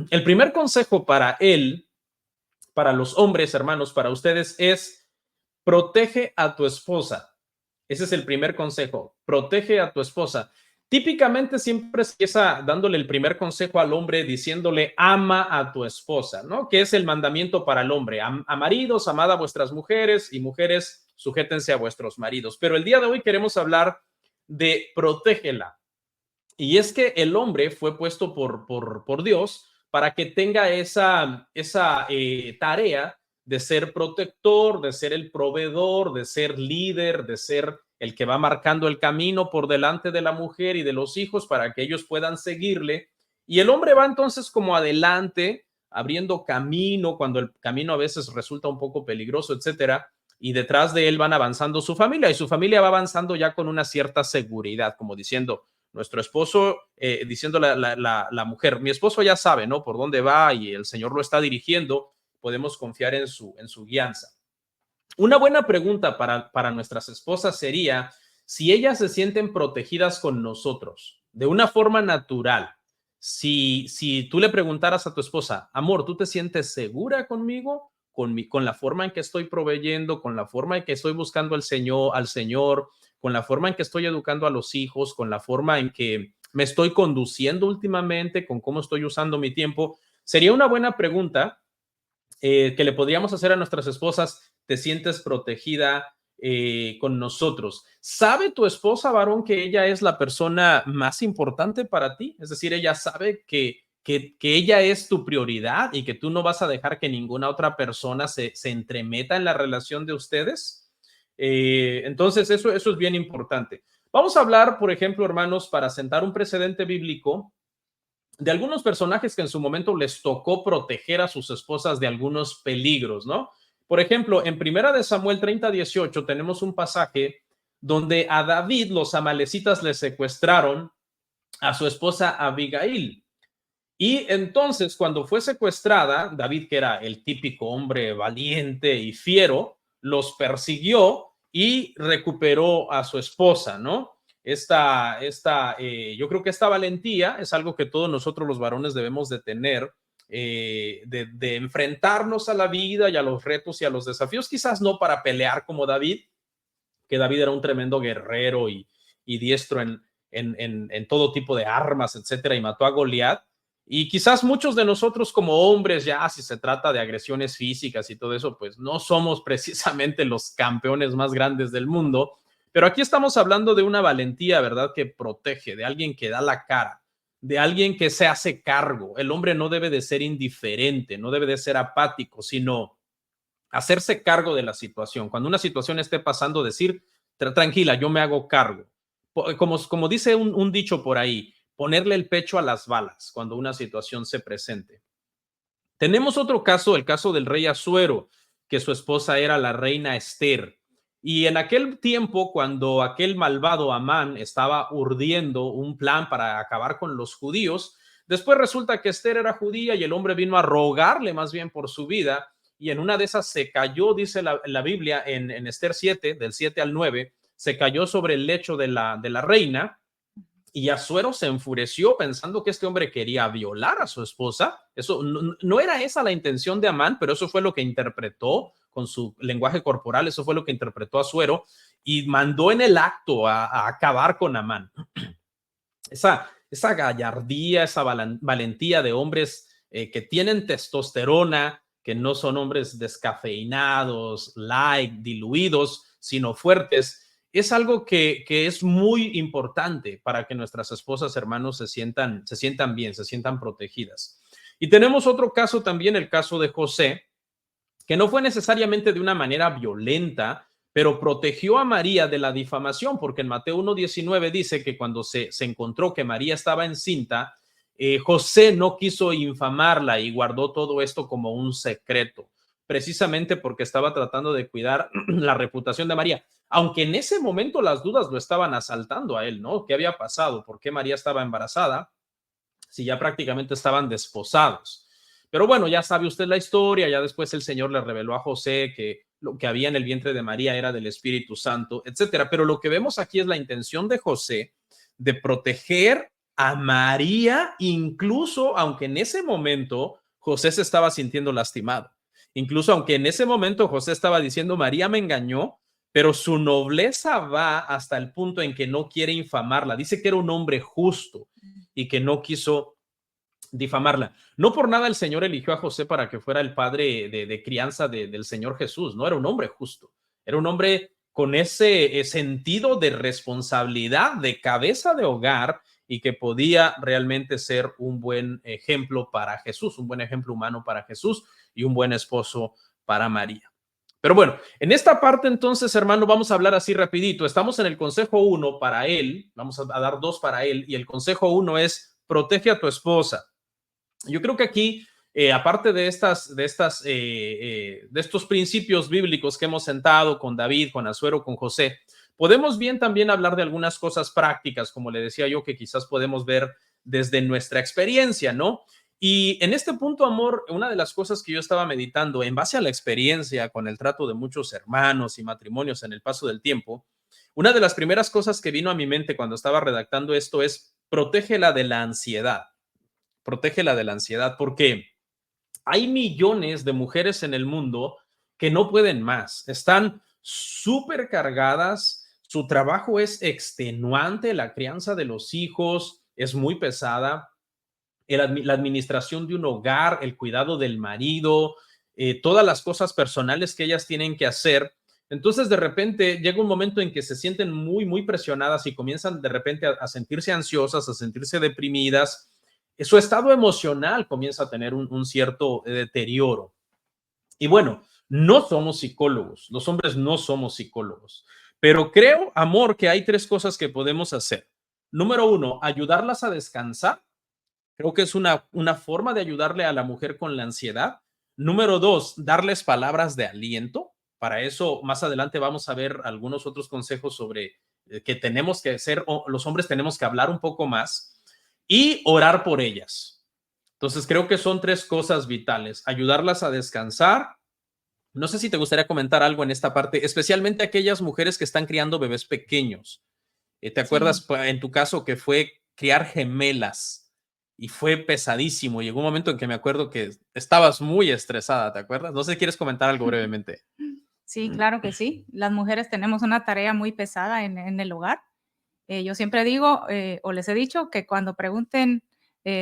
El primer consejo para él, para los hombres, hermanos, para ustedes es: protege a tu esposa. Ese es el primer consejo, protege a tu esposa. Típicamente siempre se empieza dándole el primer consejo al hombre diciéndole: ama a tu esposa, ¿no? Que es el mandamiento para el hombre. A maridos, amad a vuestras mujeres, y mujeres, sujétense a vuestros maridos. Pero el día de hoy queremos hablar de protégela. Y es que el hombre fue puesto por Dios para que tenga esa tarea de ser protector, de ser el proveedor, de ser líder, de ser el que va marcando el camino por delante de la mujer y de los hijos para que ellos puedan seguirle. Y el hombre va entonces como adelante, abriendo camino cuando el camino a veces resulta un poco peligroso, etcétera. Y detrás de él van avanzando su familia, y su familia va avanzando ya con una cierta seguridad, como diciendo: nuestro esposo, diciendo la mujer, mi esposo ya sabe, ¿no?, por dónde va y el Señor lo está dirigiendo, podemos confiar en su guianza. Una buena pregunta para nuestras esposas sería si ellas se sienten protegidas con nosotros de una forma natural. Si tú le preguntaras a tu esposa: amor, ¿tú te sientes segura conmigo? Con la forma en que estoy proveyendo, con la forma en que estoy buscando al Señor, con la forma en que estoy educando a los hijos, con la forma en que me estoy conduciendo últimamente, con cómo estoy usando mi tiempo. Sería una buena pregunta que le podríamos hacer a nuestras esposas: ¿te sientes protegida con nosotros? ¿Sabe tu esposa, varón, que ella es la persona más importante para ti? Es decir, ella sabe que ella es tu prioridad y que tú no vas a dejar que ninguna otra persona se entremeta en la relación de ustedes. Entonces, eso es bien importante. Vamos a hablar, por ejemplo, hermanos, para sentar un precedente bíblico, de algunos personajes que en su momento les tocó proteger a sus esposas de algunos peligros, ¿no? Por ejemplo, en Primera de Samuel 30:18 tenemos un pasaje donde a David los amalecitas le secuestraron a su esposa Abigail. Y entonces, cuando fue secuestrada, David, que era el típico hombre valiente y fiero, los persiguió y recuperó a su esposa, ¿no? Yo creo que esta valentía es algo que todos nosotros los varones debemos de tener, de enfrentarnos a la vida y a los retos y a los desafíos, quizás no para pelear como David, que David era un tremendo guerrero y diestro en todo tipo de armas, etcétera, y mató a Goliat. Y quizás muchos de nosotros como hombres, ya si se trata de agresiones físicas y todo eso, pues no somos precisamente los campeones más grandes del mundo, pero aquí estamos hablando de una valentía, ¿verdad?, que protege, de alguien que da la cara, de alguien que se hace cargo. El hombre no debe de ser indiferente, no debe de ser apático, sino hacerse cargo de la situación. Cuando una situación esté pasando, decir: tranquila, yo me hago cargo. Como dice un dicho por ahí, ponerle el pecho a las balas cuando una situación se presente. Tenemos otro caso, el caso del rey Asuero, que su esposa era la reina Esther. Y en aquel tiempo, cuando aquel malvado Amán estaba urdiendo un plan para acabar con los judíos, después resulta que Esther era judía y el hombre vino a rogarle más bien por su vida, y en una de esas se cayó, dice la Biblia en Esther 7, del 7 al 9, se cayó sobre el lecho de la reina, y Asuero se enfureció pensando que este hombre quería violar a su esposa. Eso no era esa la intención de Amán, pero eso fue lo que interpretó con su lenguaje corporal, eso fue lo que interpretó Asuero, y mandó en el acto a acabar con Amán. Esa gallardía, esa valentía de hombres que tienen testosterona, que no son hombres descafeinados, light, diluidos, sino fuertes, es algo que es muy importante para que nuestras esposas, hermanos, se sientan bien, se sientan protegidas. Y tenemos otro caso también, el caso de José, que no fue necesariamente de una manera violenta, pero protegió a María de la difamación, porque en Mateo 1:19 dice que cuando se encontró que María estaba encinta, José no quiso infamarla y guardó todo esto como un secreto, precisamente porque estaba tratando de cuidar la reputación de María, aunque en ese momento las dudas lo estaban asaltando a él, ¿no? ¿Qué había pasado? ¿Por qué María estaba embarazada si ya prácticamente estaban desposados? Pero bueno, ya sabe usted la historia, ya después el Señor le reveló a José que lo que había en el vientre de María era del Espíritu Santo, etcétera. Pero lo que vemos aquí es la intención de José de proteger a María, incluso aunque en ese momento José se estaba sintiendo lastimado. Incluso aunque en ese momento José estaba diciendo, María me engañó, pero su nobleza va hasta el punto en que no quiere infamarla. Dice que era un hombre justo y que no quiso difamarla. No por nada el Señor eligió a José para que fuera el padre de crianza del Señor Jesús, no era un hombre justo, era un hombre con ese sentido de responsabilidad, de cabeza de hogar y que podía realmente ser un buen ejemplo para Jesús, un buen ejemplo humano para Jesús y un buen esposo para María. Pero bueno, en esta parte entonces, hermano, vamos a hablar así rapidito. Estamos en el consejo 1 para él, vamos a dar 2 para él y el consejo 1 es protege a tu esposa. Yo creo que aquí, aparte de estos principios bíblicos que hemos sentado con David, con Asuero, con José, podemos bien también hablar de algunas cosas prácticas, como le decía yo, que quizás podemos ver desde nuestra experiencia, ¿no? Y en este punto, amor, una de las cosas que yo estaba meditando en base a la experiencia con el trato de muchos hermanos y matrimonios en el paso del tiempo, una de las primeras cosas que vino a mi mente cuando estaba redactando esto es protégela de la ansiedad. Protégela de la ansiedad, porque hay millones de mujeres en el mundo que no pueden más, están súper cargadas, su trabajo es extenuante, la crianza de los hijos es muy pesada, la administración de un hogar, el cuidado del marido, todas las cosas personales que ellas tienen que hacer. Entonces, de repente, llega un momento en que se sienten muy, muy presionadas y comienzan de repente a sentirse ansiosas, a sentirse deprimidas. Su estado emocional comienza a tener un cierto deterioro. Y bueno, no somos psicólogos, los hombres no somos psicólogos, pero creo, amor, que hay 3 cosas que podemos hacer. Número 1, ayudarlas a descansar. Creo que es una forma de ayudarle a la mujer con la ansiedad. Número 2, darles palabras de aliento. Para eso, más adelante vamos a ver algunos otros consejos sobre que tenemos que hacer, los hombres tenemos que hablar un poco más y orar por ellas. Entonces, creo que son 3 cosas vitales. Ayudarlas a descansar. No sé si te gustaría comentar algo en esta parte, especialmente aquellas mujeres que están criando bebés pequeños. ¿Te acuerdas Sí, en tu caso que fue criar gemelas y fue pesadísimo? Llegó un momento en que me acuerdo que estabas muy estresada, ¿te acuerdas? No sé si quieres comentar algo brevemente. sí, claro que sí. Las mujeres tenemos una tarea muy pesada en el hogar. Yo siempre digo, o les he dicho, que cuando pregunten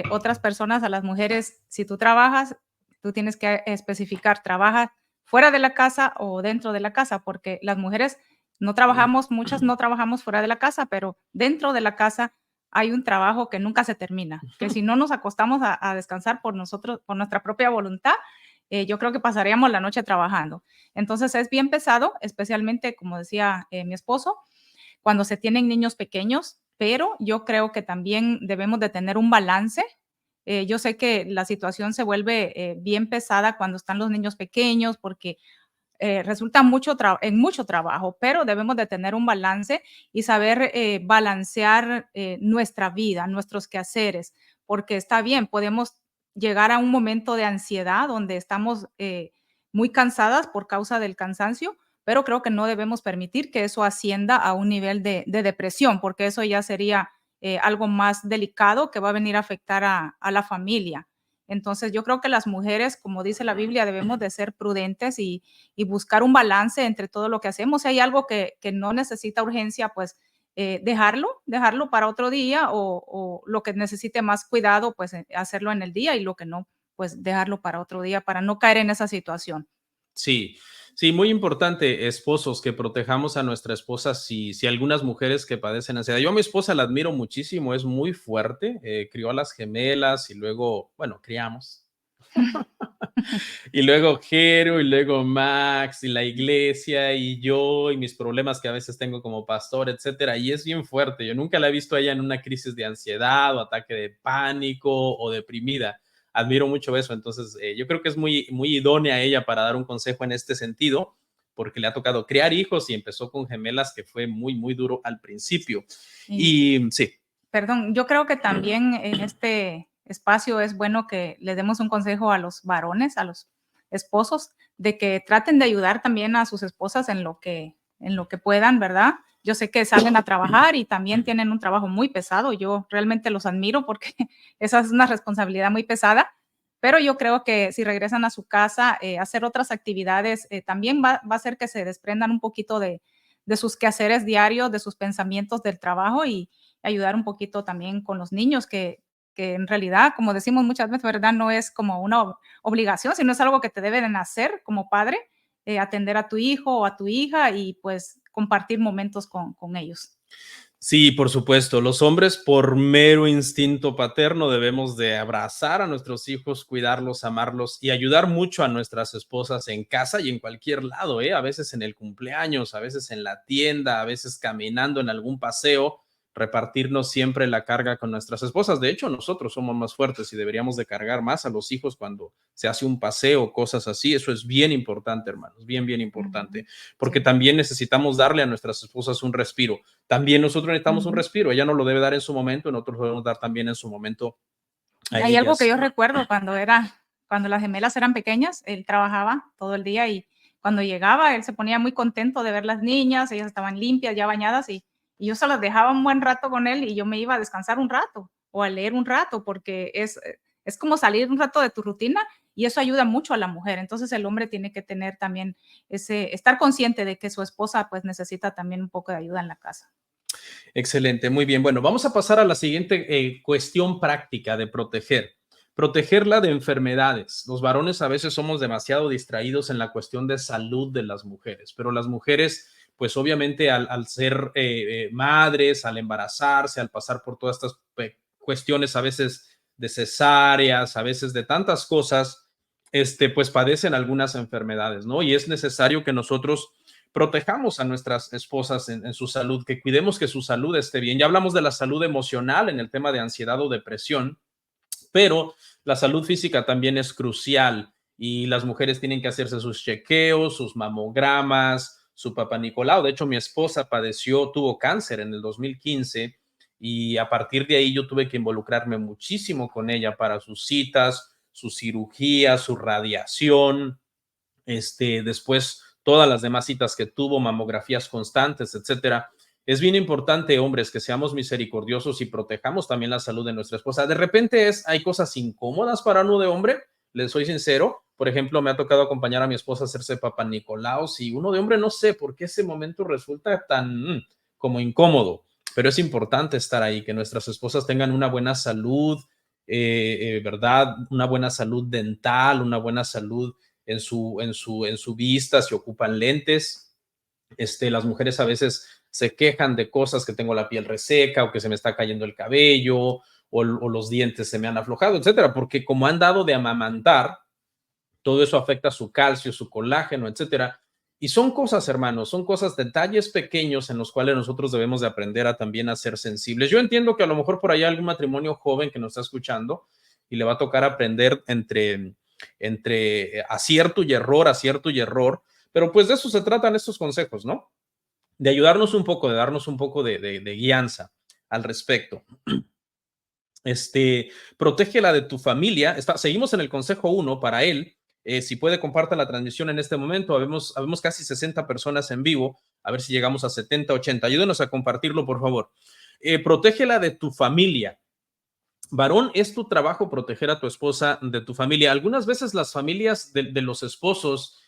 otras personas a las mujeres si tú trabajas, tú tienes que especificar, ¿trabajas fuera de la casa o dentro de la casa? Porque las mujeres no trabajamos, muchas no trabajamos fuera de la casa, pero dentro de la casa hay un trabajo que nunca se termina, que si no nos acostamos a descansar por nosotros, por nuestra propia voluntad, yo creo que pasaríamos la noche trabajando. Entonces es bien pesado, especialmente, como decía mi esposo, cuando se tienen niños pequeños, pero yo creo que también debemos de tener un balance. Yo sé que la situación se vuelve bien pesada cuando están los niños pequeños porque resulta en mucho trabajo, pero debemos de tener un balance y saber balancear nuestra vida, nuestros quehaceres, porque está bien, podemos llegar a un momento de ansiedad donde estamos muy cansadas por causa del cansancio, pero creo que no debemos permitir que eso ascienda a un nivel de depresión, porque eso ya sería algo más delicado que va a venir a afectar a la familia. Entonces, yo creo que las mujeres, como dice la Biblia, debemos de ser prudentes y buscar un balance entre todo lo que hacemos. Si hay algo que no necesita urgencia, pues dejarlo para otro día o lo que necesite más cuidado, pues hacerlo en el día y lo que no, pues dejarlo para otro día para no caer en esa situación. Sí, sí, muy importante, esposos, que protejamos a nuestra esposa si algunas mujeres que padecen ansiedad. Yo a mi esposa la admiro muchísimo, es muy fuerte, crió a las gemelas y luego, bueno, criamos. Y luego Jero, y luego Max, y la iglesia, y yo, y mis problemas que a veces tengo como pastor, etcétera. Y es bien fuerte. Yo nunca la he visto a ella en una crisis de ansiedad o ataque de pánico o deprimida. Admiro mucho eso. Entonces, yo creo que es muy, muy idónea ella para dar un consejo en este sentido, porque le ha tocado criar hijos y empezó con gemelas, que fue muy, muy duro al principio. Y Y sí, perdón, yo creo que también en este espacio es bueno que le demos un consejo a los varones, a los esposos, de que traten de ayudar también a sus esposas en lo que puedan, ¿verdad? yo sé que salen a trabajar y también tienen un trabajo muy pesado. Yo realmente los admiro porque esa es una responsabilidad muy pesada, pero yo creo que si regresan a su casa, hacer otras actividades también va a hacer que se desprendan un poquito de sus quehaceres diarios, de sus pensamientos del trabajo y ayudar un poquito también con los niños que en realidad, como decimos muchas veces, ¿verdad? No es como una obligación, sino es algo que te deben hacer como padre, atender a tu hijo o a tu hija y pues compartir momentos con ellos. Sí, por supuesto. Los hombres, por mero instinto paterno, debemos de abrazar a nuestros hijos, cuidarlos, amarlos y ayudar mucho a nuestras esposas en casa y en cualquier lado, ¿eh? A veces en el cumpleaños, a veces en la tienda, a veces caminando en algún paseo, repartirnos siempre la carga con nuestras esposas. De hecho, nosotros somos más fuertes y deberíamos de cargar más a los hijos cuando se hace un paseo, cosas así. Eso es bien importante, hermanos, bien, bien importante, porque Sí. también necesitamos darle a nuestras esposas un respiro. También nosotros necesitamos un Ujú. respiro. Ella no lo debe dar en su momento, nosotros lo debemos dar también en su momento a Hay algo que ellas. yo recuerdo cuando las gemelas eran pequeñas, él trabajaba todo el día y cuando llegaba, él se ponía muy contento de ver las niñas, ellas estaban limpias, ya bañadas y yo se las dejaba un buen rato con él y yo me iba a descansar un rato o a leer un rato porque es como salir un rato de tu rutina y eso ayuda mucho a la mujer. Entonces el hombre tiene que tener también estar consciente de que su esposa pues necesita también un poco de ayuda en la casa. Excelente, muy bien. Bueno, vamos a pasar a la siguiente cuestión práctica de proteger. Protegerla de enfermedades. Los varones a veces somos demasiado distraídos en la cuestión de salud de las mujeres, pero las mujeres, pues obviamente al ser madres, al embarazarse, al pasar por todas estas cuestiones a veces de cesáreas, a veces de tantas cosas, pues padecen algunas enfermedades, ¿no? Y es necesario que nosotros protejamos a nuestras esposas en su salud, que cuidemos que su salud esté bien. Ya hablamos de la salud emocional en el tema de ansiedad o depresión, pero la salud física también es crucial y las mujeres tienen que hacerse sus chequeos, sus mamogramas, su papá Nicolau. De hecho, mi esposa tuvo cáncer en el 2015 y a partir de ahí yo tuve que involucrarme muchísimo con ella para sus citas, su cirugía, su radiación, después todas las demás citas que tuvo, mamografías constantes, etcétera. Es bien importante, hombres, que seamos misericordiosos y protejamos también la salud de nuestra esposa. De repente hay cosas incómodas para uno de hombre, les soy sincero. Por ejemplo, me ha tocado acompañar a mi esposa a hacerse papá Nicolau y uno de hombre no sé por qué ese momento resulta tan como incómodo, pero es importante estar ahí, que nuestras esposas tengan una buena salud, ¿verdad? Una buena salud dental, una buena salud en su vista, si ocupan lentes. Las mujeres a veces se quejan de cosas, que tengo la piel reseca o que se me está cayendo el cabello o los dientes se me han aflojado, etcétera, porque como han dado de amamantar, todo eso afecta su calcio, su colágeno, etcétera. Y son cosas, hermanos, son cosas, detalles pequeños en los cuales nosotros debemos de aprender a también a ser sensibles. Yo entiendo que a lo mejor por ahí hay algún matrimonio joven que nos está escuchando y le va a tocar aprender entre acierto y error, pero pues de eso se tratan estos consejos, ¿no? De ayudarnos un poco, de darnos un poco de guianza al respecto. Protégela de tu familia. Seguimos en el consejo 1 para él. Si puede, comparta la transmisión en este momento. Habemos casi 60 personas en vivo. A ver si llegamos a 70, 80. Ayúdenos a compartirlo, por favor. Protégela de tu familia. Varón, es tu trabajo proteger a tu esposa de tu familia. Algunas veces las familias de los esposos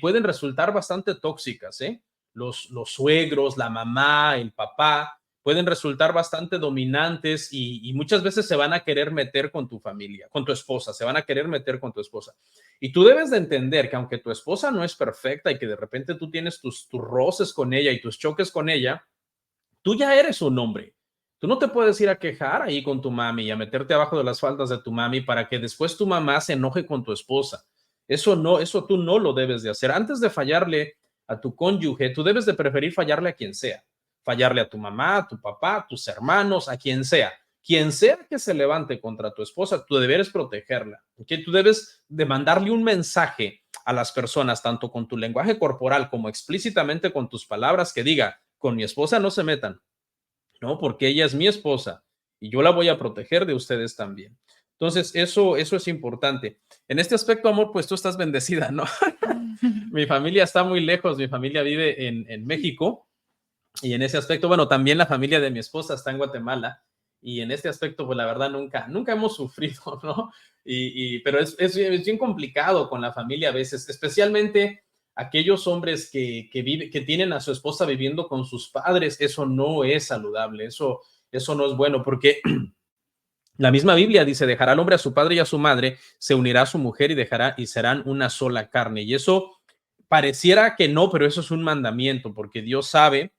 pueden resultar bastante tóxicas, ¿eh? Los suegros, la mamá, el papá, pueden resultar bastante dominantes y muchas veces se van a querer meter con tu familia, con tu esposa, se van a querer meter con tu esposa. Y tú debes de entender que aunque tu esposa no es perfecta y que de repente tú tienes tus roces con ella y tus choques con ella, tú ya eres un hombre. Tú no te puedes ir a quejar ahí con tu mami y a meterte abajo de las faldas de tu mami para que después tu mamá se enoje con tu esposa. Eso no, eso tú no lo debes de hacer. Antes de fallarle a tu cónyuge, tú debes de preferir fallarle a quien sea. Fallarle a tu mamá, a tu papá, a tus hermanos, a quien sea. Quien sea que se levante contra tu esposa, tú debes protegerla. ¿Okay? Tú debes de mandarle un mensaje a las personas, tanto con tu lenguaje corporal como explícitamente con tus palabras, que diga: con mi esposa no se metan, ¿no? Porque ella es mi esposa y yo la voy a proteger de ustedes también. Entonces, eso es importante. En este aspecto, amor, pues tú estás bendecida, ¿no? Mi familia está muy lejos, mi familia vive en México, Y en ese aspecto, bueno, también la familia de mi esposa está en Guatemala y en este aspecto, pues la verdad nunca hemos sufrido, ¿no? Pero es bien complicado con la familia a veces, especialmente aquellos hombres que tienen a su esposa viviendo con sus padres. Eso no es saludable, eso no es bueno, porque la misma Biblia dice: dejará al hombre a su padre y a su madre, se unirá a su mujer y serán una sola carne. Y eso pareciera que no, pero eso es un mandamiento, porque Dios sabe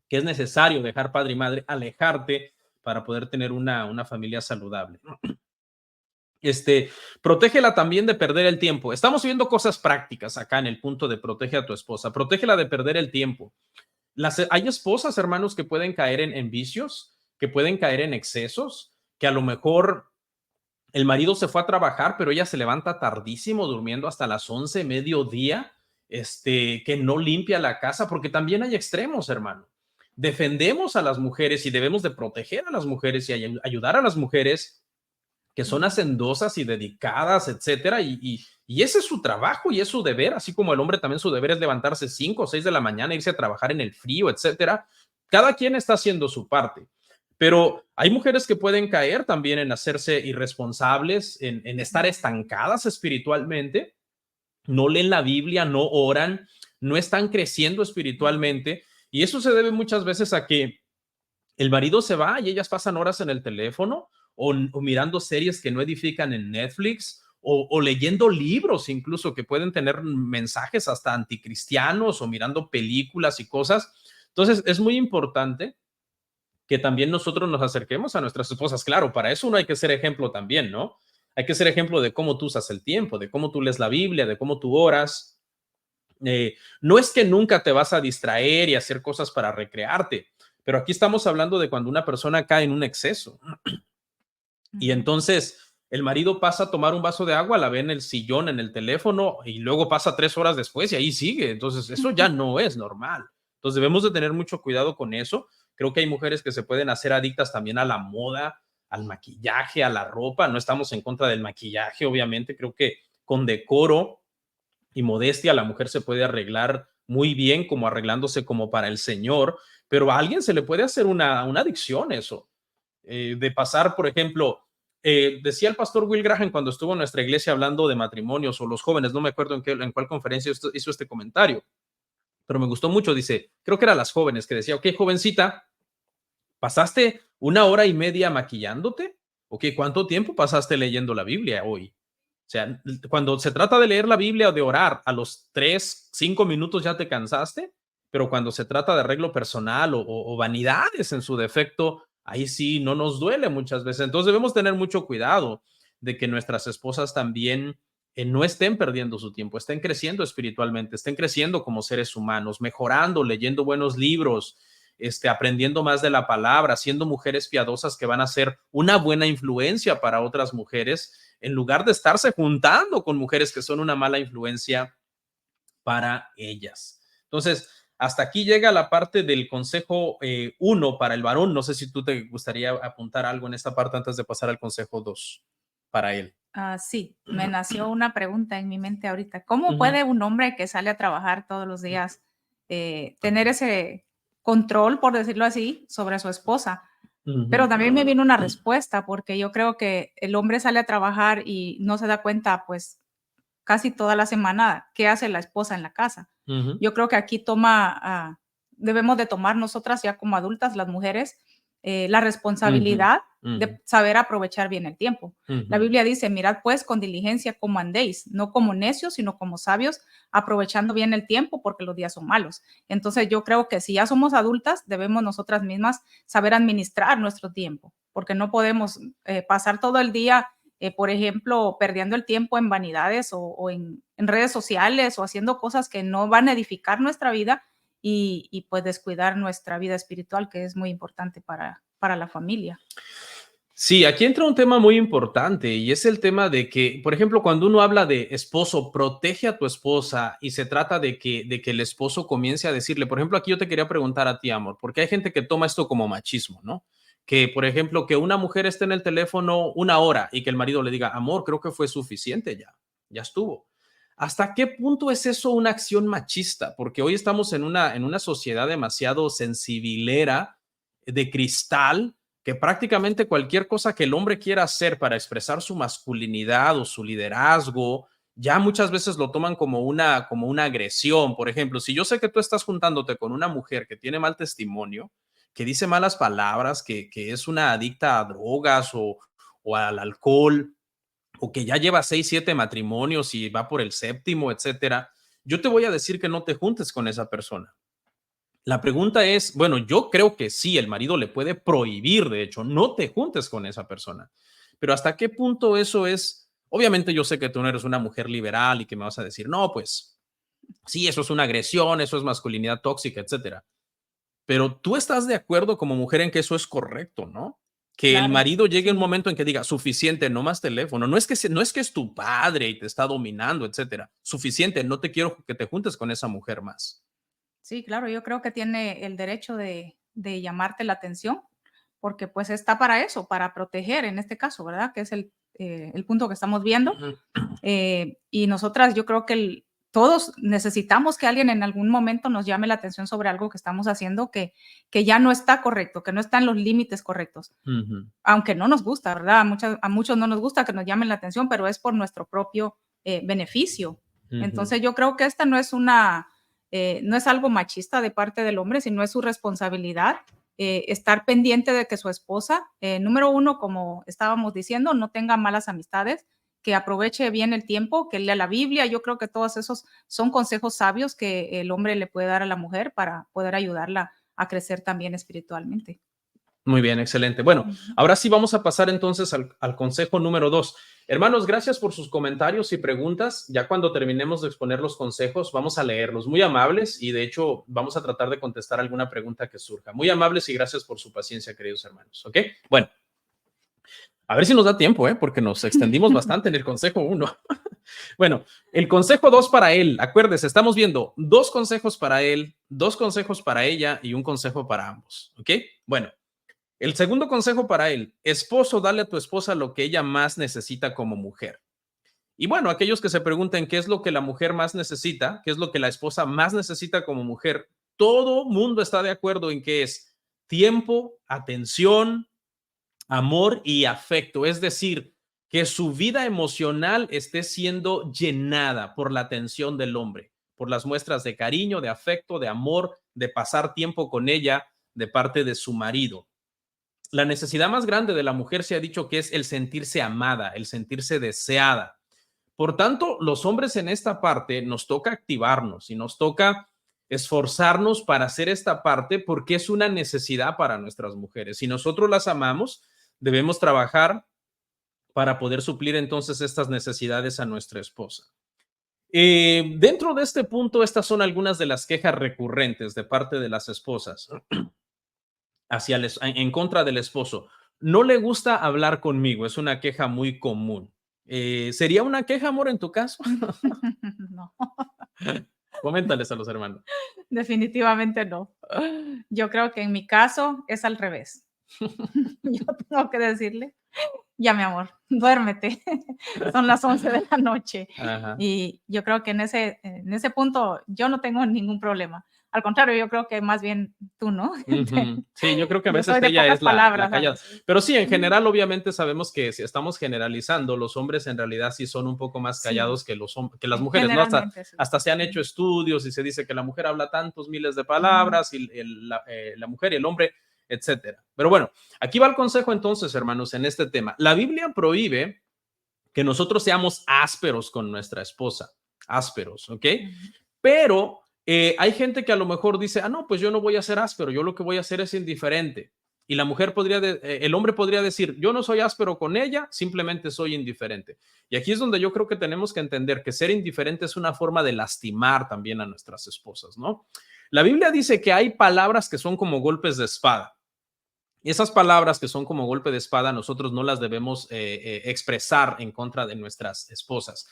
que es necesario dejar padre y madre, alejarte para poder tener una familia saludable. Protégela también de perder el tiempo. Estamos viendo cosas prácticas acá en el punto de protege a tu esposa. Protégela de perder el tiempo. Hay esposas, hermanos, que pueden caer en vicios, que pueden caer en excesos, que a lo mejor el marido se fue a trabajar, pero ella se levanta tardísimo, durmiendo hasta las 11, mediodía, que no limpia la casa, porque también hay extremos, hermano. Defendemos a las mujeres y debemos de proteger a las mujeres y ayudar a las mujeres que son hacendosas y dedicadas, etcétera, y ese es su trabajo y es su deber, así como el hombre también su deber es levantarse 5 o 6 de la mañana, irse a trabajar en el frío, etcétera. Cada quien está haciendo su parte. Pero hay mujeres que pueden caer también en hacerse irresponsables, en estar estancadas espiritualmente, no leen la Biblia, no oran, no están creciendo espiritualmente, y eso se debe muchas veces a que el marido se va y ellas pasan horas en el teléfono o mirando series que no edifican en Netflix o leyendo libros incluso que pueden tener mensajes hasta anticristianos o mirando películas y cosas. Entonces es muy importante que también nosotros nos acerquemos a nuestras esposas. Claro, para eso uno hay que ser ejemplo también, ¿no? Hay que ser ejemplo de cómo tú usas el tiempo, de cómo tú lees la Biblia, de cómo tú oras. No es que nunca te vas a distraer y hacer cosas para recrearte, pero aquí estamos hablando de cuando una persona cae en un exceso. Y entonces el marido pasa a tomar un vaso de agua, la ve en el sillón, en el teléfono, y luego pasa 3 horas después y ahí sigue. Entonces eso ya no es normal. Entonces debemos de tener mucho cuidado con eso. Creo que hay mujeres que se pueden hacer adictas también a la moda, al maquillaje, a la ropa. No estamos en contra del maquillaje, obviamente. Creo que con decoro y modestia la mujer se puede arreglar muy bien, como arreglándose como para el Señor, pero a alguien se le puede hacer una adicción eso. De pasar, por ejemplo, decía el pastor Will Graham cuando estuvo en nuestra iglesia hablando de matrimonios o los jóvenes, no me acuerdo en cuál conferencia hizo este comentario, pero me gustó mucho. Dice, creo que era las jóvenes, que decía: ok, jovencita, ¿pasaste 1 hora y media maquillándote? Ok, ¿cuánto tiempo pasaste leyendo la Biblia hoy? O sea, cuando se trata de leer la Biblia o de orar, a los 3, 5 minutos ya te cansaste, pero cuando se trata de arreglo personal o vanidades en su defecto, ahí sí no nos duele muchas veces. Entonces debemos tener mucho cuidado de que nuestras esposas también no estén perdiendo su tiempo, estén creciendo espiritualmente, estén creciendo como seres humanos, mejorando, leyendo buenos libros, aprendiendo más de la palabra, siendo mujeres piadosas que van a ser una buena influencia para otras mujeres, en lugar de estarse juntando con mujeres que son una mala influencia para ellas. Entonces, hasta aquí llega la parte del consejo 1 para el varón. No sé si tú te gustaría apuntar algo en esta parte antes de pasar al consejo 2 para él. Sí, me nació una pregunta en mi mente ahorita. ¿Cómo puede un hombre que sale a trabajar todos los días tener ese control, por decirlo así, sobre su esposa? Pero también me vino una respuesta, porque yo creo que el hombre sale a trabajar y no se da cuenta, pues, casi toda la semana qué hace la esposa en la casa. Yo creo que aquí debemos de tomar nosotras ya como adultas, las mujeres, la responsabilidad de saber aprovechar bien el tiempo. La Biblia dice: mirad pues con diligencia cómo andéis, no como necios, sino como sabios, aprovechando bien el tiempo, porque los días son malos. Entonces yo creo que si ya somos adultas, debemos nosotras mismas saber administrar nuestro tiempo, porque no podemos pasar todo el día, por ejemplo, perdiendo el tiempo en vanidades o en redes sociales o haciendo cosas que no van a edificar nuestra vida y pues descuidar nuestra vida espiritual, que es muy importante para la familia. Sí, aquí entra un tema muy importante y es el tema de que, por ejemplo, cuando uno habla de esposo, protege a tu esposa y se trata de que el esposo comience a decirle, por ejemplo, aquí yo te quería preguntar a ti, amor, porque hay gente que toma esto como machismo, ¿no? Que, por ejemplo, que una mujer esté en el teléfono 1 hora y que el marido le diga: amor, creo que fue suficiente ya, ya estuvo. ¿hasta qué punto es eso una acción machista? Porque hoy estamos en una sociedad demasiado sensibilera, de cristal, que prácticamente cualquier cosa que el hombre quiera hacer para expresar su masculinidad o su liderazgo, ya muchas veces lo toman como una agresión. Por ejemplo, si yo sé que tú estás juntándote con una mujer que tiene mal testimonio, que dice malas palabras, que es una adicta a drogas o al alcohol, o que ya lleva 6, 7 matrimonios y va por el séptimo, etcétera, yo te voy a decir que no te juntes con esa persona. La pregunta es, bueno, yo creo que sí, el marido le puede prohibir, de hecho, no te juntes con esa persona. Pero ¿hasta qué punto eso es? Obviamente yo sé que tú no eres una mujer liberal y que me vas a decir, no, pues sí, eso es una agresión, eso es masculinidad tóxica, etcétera. Pero tú estás de acuerdo como mujer en que eso es correcto, ¿no? Que el Claro, marido llegue a un sí. momento en que diga, suficiente, no más teléfono. No es que es tu padre y te está dominando, etcétera. Suficiente, no te quiero que te juntes con esa mujer más. Sí, claro, yo creo que tiene el derecho de llamarte la atención, porque pues está para eso, para proteger en este caso, ¿verdad? Que es el punto que estamos viendo. Ujú. Y nosotras, yo creo que todos necesitamos que alguien en algún momento nos llame la atención sobre algo que estamos haciendo que ya no está correcto, que no está en los límites correctos. Ujú. Aunque no nos gusta, ¿verdad? A muchos no nos gusta que nos llamen la atención, pero es por nuestro propio beneficio. Ujú. Entonces yo creo que esta no es algo machista de parte del hombre, sino es su responsabilidad estar pendiente de que su esposa, número uno, como estábamos diciendo, no tenga malas amistades, que aproveche bien el tiempo, que lea la Biblia. Yo creo que todos esos son consejos sabios que el hombre le puede dar a la mujer para poder ayudarla a crecer también espiritualmente. Muy bien, excelente. Bueno, Ujú. ahora sí vamos a pasar entonces al consejo número 2. Hermanos, gracias por sus comentarios y preguntas. Ya cuando terminemos de exponer los consejos, vamos a leerlos. Muy amables y de hecho vamos a tratar de contestar alguna pregunta que surja. Muy amables y gracias por su paciencia, queridos hermanos. ¿Ok? Bueno, a ver si nos da tiempo, ¿eh? Porque nos extendimos bastante en el consejo 1. Bueno, el consejo 2 para él. Acuérdese, estamos viendo 2 consejos para él, 2 consejos para ella y un consejo para ambos. ¿Ok? Bueno. El segundo consejo para él, esposo, dale a tu esposa lo que ella más necesita como mujer. Y bueno, aquellos que se pregunten qué es lo que la mujer más necesita, qué es lo que la esposa más necesita como mujer, todo mundo está de acuerdo en que es tiempo, atención, amor y afecto. Es decir, que su vida emocional esté siendo llenada por la atención del hombre, por las muestras de cariño, de afecto, de amor, de pasar tiempo con ella de parte de su marido. La necesidad más grande de la mujer se ha dicho que es el sentirse amada, el sentirse deseada. Por tanto, los hombres en esta parte nos toca activarnos y nos toca esforzarnos para hacer esta parte porque es una necesidad para nuestras mujeres. Si nosotros las amamos, debemos trabajar para poder suplir entonces estas necesidades a nuestra esposa. Dentro de este punto, estas son algunas de las quejas recurrentes de parte de las esposas en contra del esposo. No le gusta hablar conmigo, es una queja muy común. ¿Sería una queja, amor, en tu caso? No, Coméntales a los hermanos. definitivamente no. Yo creo que en mi caso es al revés. Yo tengo que decirle: "Ya, mi amor, duérmete, son las 11 de la noche". Ajá. Y yo creo que en ese punto yo no tengo ningún problema. Al contrario, yo creo que más bien tú, ¿no? Ujú. Sí, yo creo que a Yo veces soy de ella pocas es la palabras a callada. veces. Pero sí, en Mm, general, obviamente sabemos que si estamos generalizando, los hombres en realidad sí son un poco más sí, callados que las mujeres, ¿no? generalmente sí. Hasta se han hecho Ujú. estudios y se dice que la mujer habla tantos miles de Ujú. palabras y la mujer y el hombre, etcétera. Pero bueno, aquí va el consejo entonces, hermanos, en este tema. La Biblia prohíbe que nosotros seamos ásperos con nuestra esposa, ásperos, ¿ok? Ujú. Pero hay gente que a lo mejor dice, ah, no, pues yo no voy a ser áspero, yo lo que voy a hacer es indiferente. Y la mujer el hombre podría decir, yo no soy áspero con ella, simplemente soy indiferente. Y aquí es donde yo creo que tenemos que entender que ser indiferente es una forma de lastimar también a nuestras esposas, ¿no? La Biblia dice que hay palabras que son como golpes de espada. Y esas palabras que son como golpe de espada, nosotros no las debemos expresar en contra de nuestras esposas.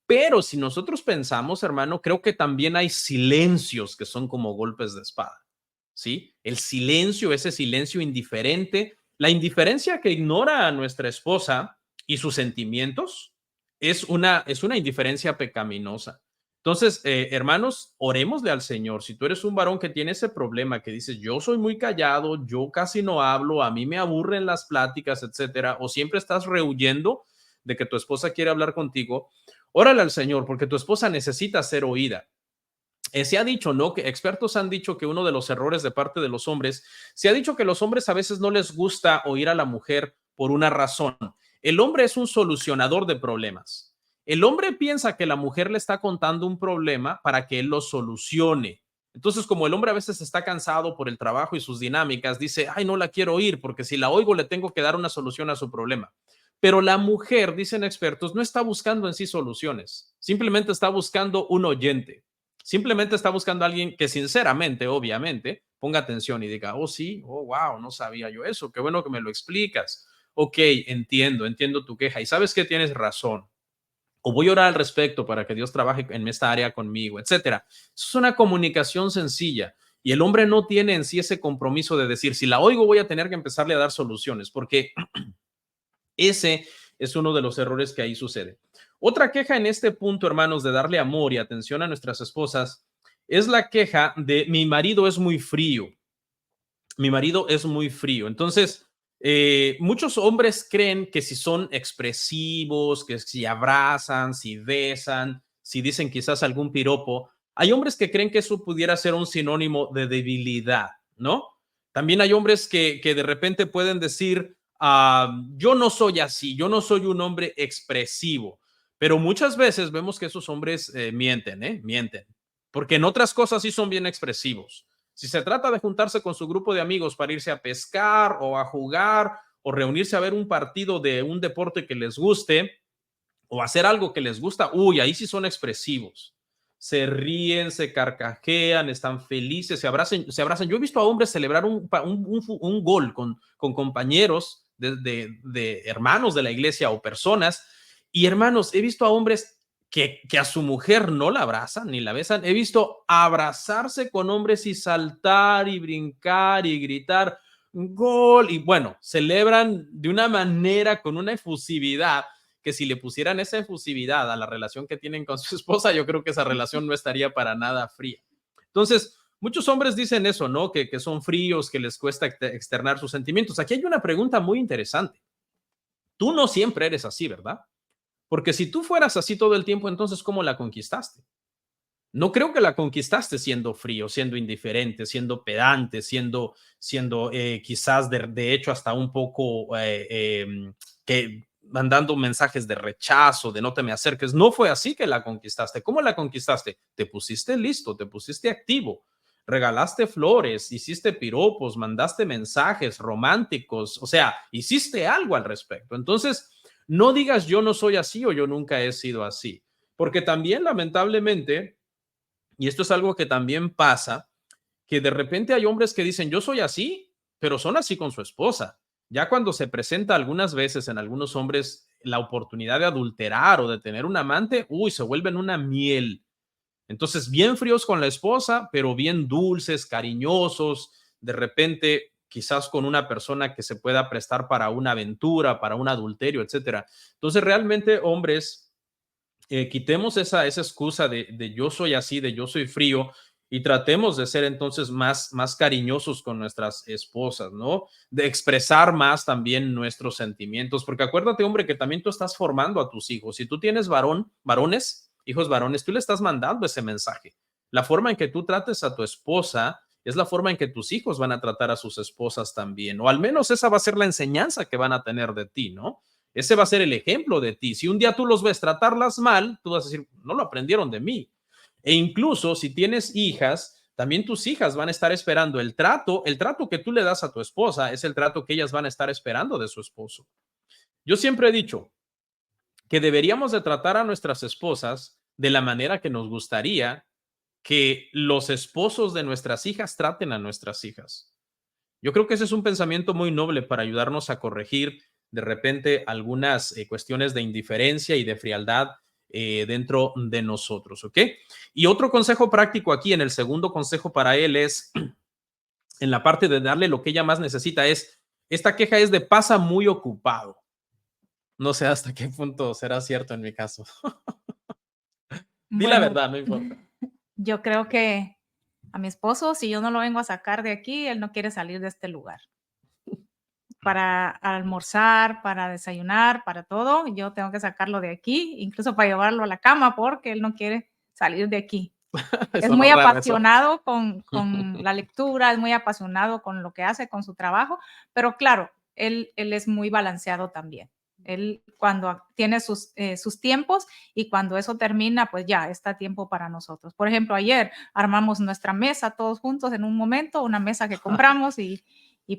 Pero si nosotros pensamos, hermano, creo que también hay silencios que son como golpes de espada, ¿sí? El silencio, ese silencio indiferente, la indiferencia que ignora a nuestra esposa y sus sentimientos, es una indiferencia pecaminosa. Entonces, hermanos, orémosle al Señor. Si tú eres un varón que tiene ese problema, que dices, yo soy muy callado, yo casi no hablo, a mí me aburren las pláticas, etcétera, o siempre estás rehuyendo de que tu esposa quiere hablar contigo, órale al Señor, porque tu esposa necesita ser oída. Se ha dicho, ¿no? Que expertos han dicho que uno de los errores de parte de los hombres, se ha dicho que los hombres a veces no les gusta oír a la mujer por una razón. El hombre es un solucionador de problemas. El hombre piensa que la mujer le está contando un problema para que él lo solucione. Entonces, como el hombre a veces está cansado por el trabajo y sus dinámicas, dice, ay, no la quiero oír porque si la oigo le tengo que dar una solución a su problema. Pero la mujer, dicen expertos, no está buscando en sí soluciones, simplemente está buscando un oyente. Simplemente está buscando a alguien que sinceramente, obviamente, ponga atención y diga, oh sí, oh wow, no sabía yo eso, qué bueno que me lo explicas. Ok, entiendo tu queja y sabes que tienes razón. O voy a orar al respecto para que Dios trabaje en esta área conmigo, etcétera. Eso es una comunicación sencilla y el hombre no tiene en sí ese compromiso de decir, si la oigo voy a tener que empezarle a dar soluciones, porque ese es uno de los errores que ahí sucede. Otra queja en este punto, hermanos, de darle amor y atención a nuestras esposas, es la queja de mi marido es muy frío. Mi marido es muy frío. Entonces, muchos hombres creen que si son expresivos, que si abrazan, si besan, si dicen quizás algún piropo, hay hombres que creen que eso pudiera ser un sinónimo de debilidad, ¿no? También hay hombres que de repente pueden decir, yo no soy así, yo no soy un hombre expresivo, pero muchas veces vemos que esos hombres mienten, mienten, porque en otras cosas sí son bien expresivos. Si se trata de juntarse con su grupo de amigos para irse a pescar o a jugar o reunirse a ver un partido de un deporte que les guste o hacer algo que les gusta, uy, ahí sí son expresivos. Se ríen, se carcajean, están felices, se abrazan, se abrazan. Yo he visto a hombres celebrar un gol con compañeros de hermanos de la iglesia o personas. Y hermanos, he visto a hombres que a su mujer no la abrazan ni la besan. He visto abrazarse con hombres y saltar y brincar y gritar gol. Y bueno, celebran de una manera, con una efusividad, que si le pusieran esa efusividad a la relación que tienen con su esposa, yo creo que esa relación no estaría para nada fría. Entonces, muchos hombres dicen eso, ¿no? Que son fríos, que les cuesta externar sus sentimientos. Aquí hay una pregunta muy interesante. Tú no siempre eres así, ¿verdad? Porque si tú fueras así todo el tiempo, entonces, ¿cómo la conquistaste? No creo que la conquistaste siendo frío, siendo indiferente, siendo pedante, siendo quizás de hecho hasta un poco que mandando mensajes de rechazo, de no te me acerques. No fue así que la conquistaste. ¿Cómo la conquistaste? Te pusiste listo, te pusiste activo, regalaste flores, hiciste piropos, mandaste mensajes románticos, o sea, hiciste algo al respecto. Entonces, no digas yo no soy así o yo nunca he sido así, porque también lamentablemente, y esto es algo que también pasa, que de repente hay hombres que dicen, yo soy así, pero son así con su esposa. Ya cuando se presenta algunas veces en algunos hombres la oportunidad de adulterar o de tener un amante, uy, se vuelven una miel. Entonces, bien fríos con la esposa, pero bien dulces, cariñosos, de repente quizás con una persona que se pueda prestar para una aventura, para un adulterio, etcétera. Entonces, realmente, hombres, quitemos esa excusa de yo soy así, de yo soy frío, y tratemos de ser entonces más cariñosos con nuestras esposas, ¿no? De expresar más también nuestros sentimientos, porque acuérdate, hombre, que también tú estás formando a tus hijos. Si tú tienes varones, hijos varones, tú le estás mandando ese mensaje. La forma en que tú trates a tu esposa es la forma en que tus hijos van a tratar a sus esposas también, o al menos esa va a ser la enseñanza que van a tener de ti, ¿no? Ese va a ser el ejemplo de ti. Si un día tú los ves tratarlas mal, tú vas a decir, no lo aprendieron de mí. E incluso si tienes hijas, también tus hijas van a estar esperando el trato que tú le das a tu esposa es el trato que ellas van a estar esperando de su esposo. Yo siempre he dicho que deberíamos de tratar a nuestras esposas de la manera que nos gustaría que los esposos de nuestras hijas traten a nuestras hijas. Yo creo que ese es un pensamiento muy noble para ayudarnos a corregir de repente algunas cuestiones de indiferencia y de frialdad dentro de nosotros, ¿ok? Y otro consejo práctico aquí, en el segundo consejo para él es, en la parte de darle lo que ella más necesita, es, esta queja es de pasa muy ocupado. No sé hasta qué punto será cierto en mi caso. Di la Bueno, verdad, no importa. yo creo que a mi esposo, si yo no lo vengo a sacar de aquí, él no quiere salir de este lugar. Para almorzar, para desayunar, para todo, yo tengo que sacarlo de aquí, incluso para llevarlo a la cama, porque él no quiere salir de aquí. Es Sonó muy raro eso. apasionado con la lectura, es muy apasionado con lo que hace, con su trabajo, pero claro, él es muy balanceado también. Él cuando tiene sus tiempos y cuando eso termina, pues ya está tiempo para nosotros. Por ejemplo, ayer armamos nuestra mesa todos juntos en un momento, una mesa que compramos y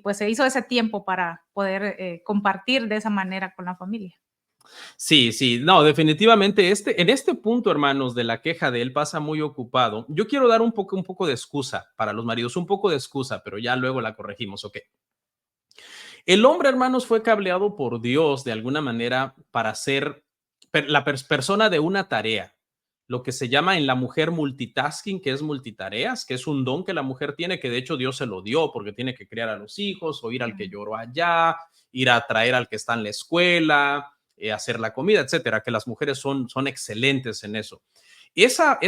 pues se hizo ese tiempo para poder compartir de esa manera con la familia. Sí, sí, no, definitivamente en este punto, hermanos, de la queja de él pasa muy ocupado. Yo quiero dar un poco de excusa para los maridos, un poco de excusa, pero ya luego la corregimos, ok. El hombre, hermanos, fue cableado por Dios de alguna manera para ser la persona de una tarea, lo que se llama en la mujer multitasking, que es multitareas, que es un don que la mujer tiene, que de hecho Dios se lo dio porque tiene que criar a los hijos, o ir al que Mm. lloró allá, ir a traer al que está en la escuela, hacer la comida, etcétera, que las mujeres son excelentes en eso. Esa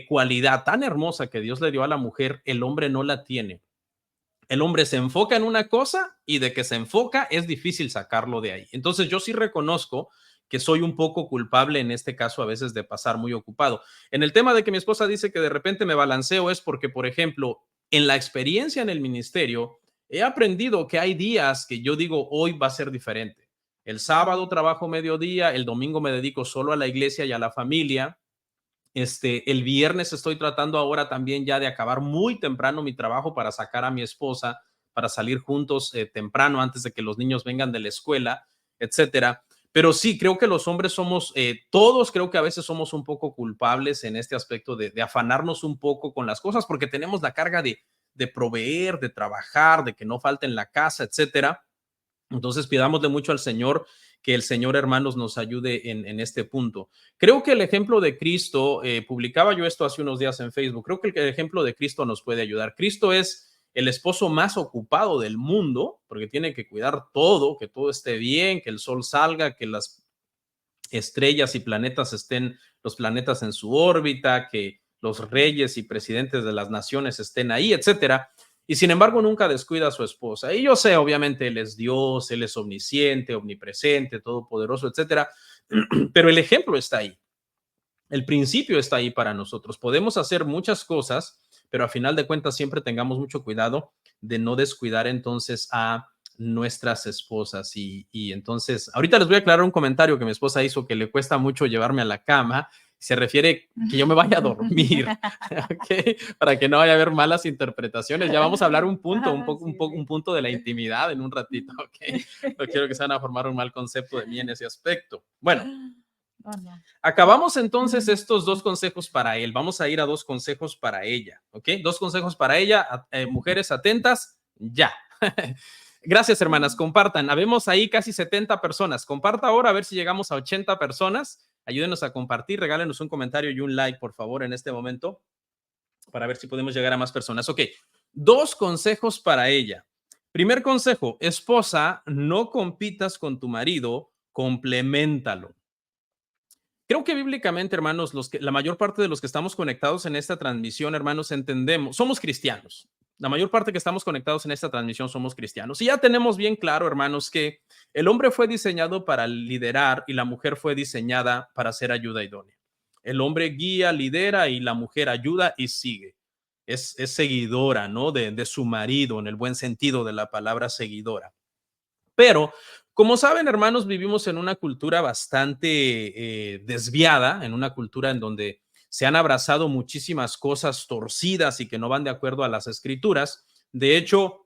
cualidad tan hermosa que Dios le dio a la mujer, el hombre no la tiene. El hombre se enfoca en una cosa y de que se enfoca es difícil sacarlo de ahí. Entonces yo sí reconozco que soy un poco culpable en este caso a veces de pasar muy ocupado. En el tema de que mi esposa dice que de repente me balanceo es porque, por ejemplo, en la experiencia en el ministerio, he aprendido que hay días que yo digo, hoy va a ser diferente. El sábado trabajo mediodía, el domingo me dedico solo a la iglesia y a la familia. El viernes estoy tratando ahora también ya de acabar muy temprano mi trabajo para sacar a mi esposa, para salir juntos temprano antes de que los niños vengan de la escuela, etcétera. Pero sí, creo que los hombres somos, todos creo que a veces somos un poco culpables en este aspecto de afanarnos un poco con las cosas porque tenemos la carga de proveer, de trabajar, de que no falte en la casa, etcétera. Entonces pidámosle mucho al Señor que el Señor, hermanos, nos ayude en este punto. Creo que el ejemplo de Cristo, publicaba yo esto hace unos días en Facebook, creo que el ejemplo de Cristo nos puede ayudar. Cristo es el esposo más ocupado del mundo, porque tiene que cuidar todo, que todo esté bien, que el sol salga, que las estrellas y planetas estén, los planetas en su órbita, que los reyes y presidentes de las naciones estén ahí, etcétera. Y sin embargo, nunca descuida a su esposa. Y yo sé, obviamente, él es Dios, él es omnisciente, omnipresente, todopoderoso, etcétera. Pero el ejemplo está ahí. El principio está ahí para nosotros. Podemos hacer muchas cosas, pero a final de cuentas siempre tengamos mucho cuidado de no descuidar entonces a nuestras esposas. Y entonces, ahorita les voy a aclarar un comentario que mi esposa hizo que le cuesta mucho llevarme a la cama. Se refiere que yo me vaya a dormir, ¿okay? Para que no vaya a haber malas interpretaciones. Ya vamos a hablar un punto, Ah, sí, un sí. punto de la intimidad en un ratito, ¿ok? No quiero que se van a formar un mal concepto de mí en ese aspecto. Bueno, Oh, no. acabamos entonces estos dos consejos para él. Vamos a ir a dos consejos para ella, ¿ok? Dos consejos para ella. Mujeres atentas, ya. Gracias, hermanas. Compartan. Habemos ahí casi 70 personas. Comparta ahora a ver si llegamos a 80 personas. Ayúdenos a compartir. Regálenos un comentario y un like, por favor, en este momento, para ver si podemos llegar a más personas. Ok, dos consejos para ella. Primer consejo, esposa, no compitas con tu marido, compleméntalo. Creo que bíblicamente, hermanos, la mayor parte de los que estamos conectados en esta transmisión, hermanos, entendemos, somos cristianos. La mayor parte que estamos conectados en esta transmisión somos cristianos. Y ya tenemos bien claro, hermanos, que el hombre fue diseñado para liderar y la mujer fue diseñada para ser ayuda idónea. El hombre guía, lidera y la mujer ayuda y sigue. Es seguidora, ¿no? De su marido, en el buen sentido de la palabra seguidora. Pero, como saben, hermanos, vivimos en una cultura bastante desviada, en una cultura en donde se han abrazado muchísimas cosas torcidas y que no van de acuerdo a las escrituras. De hecho,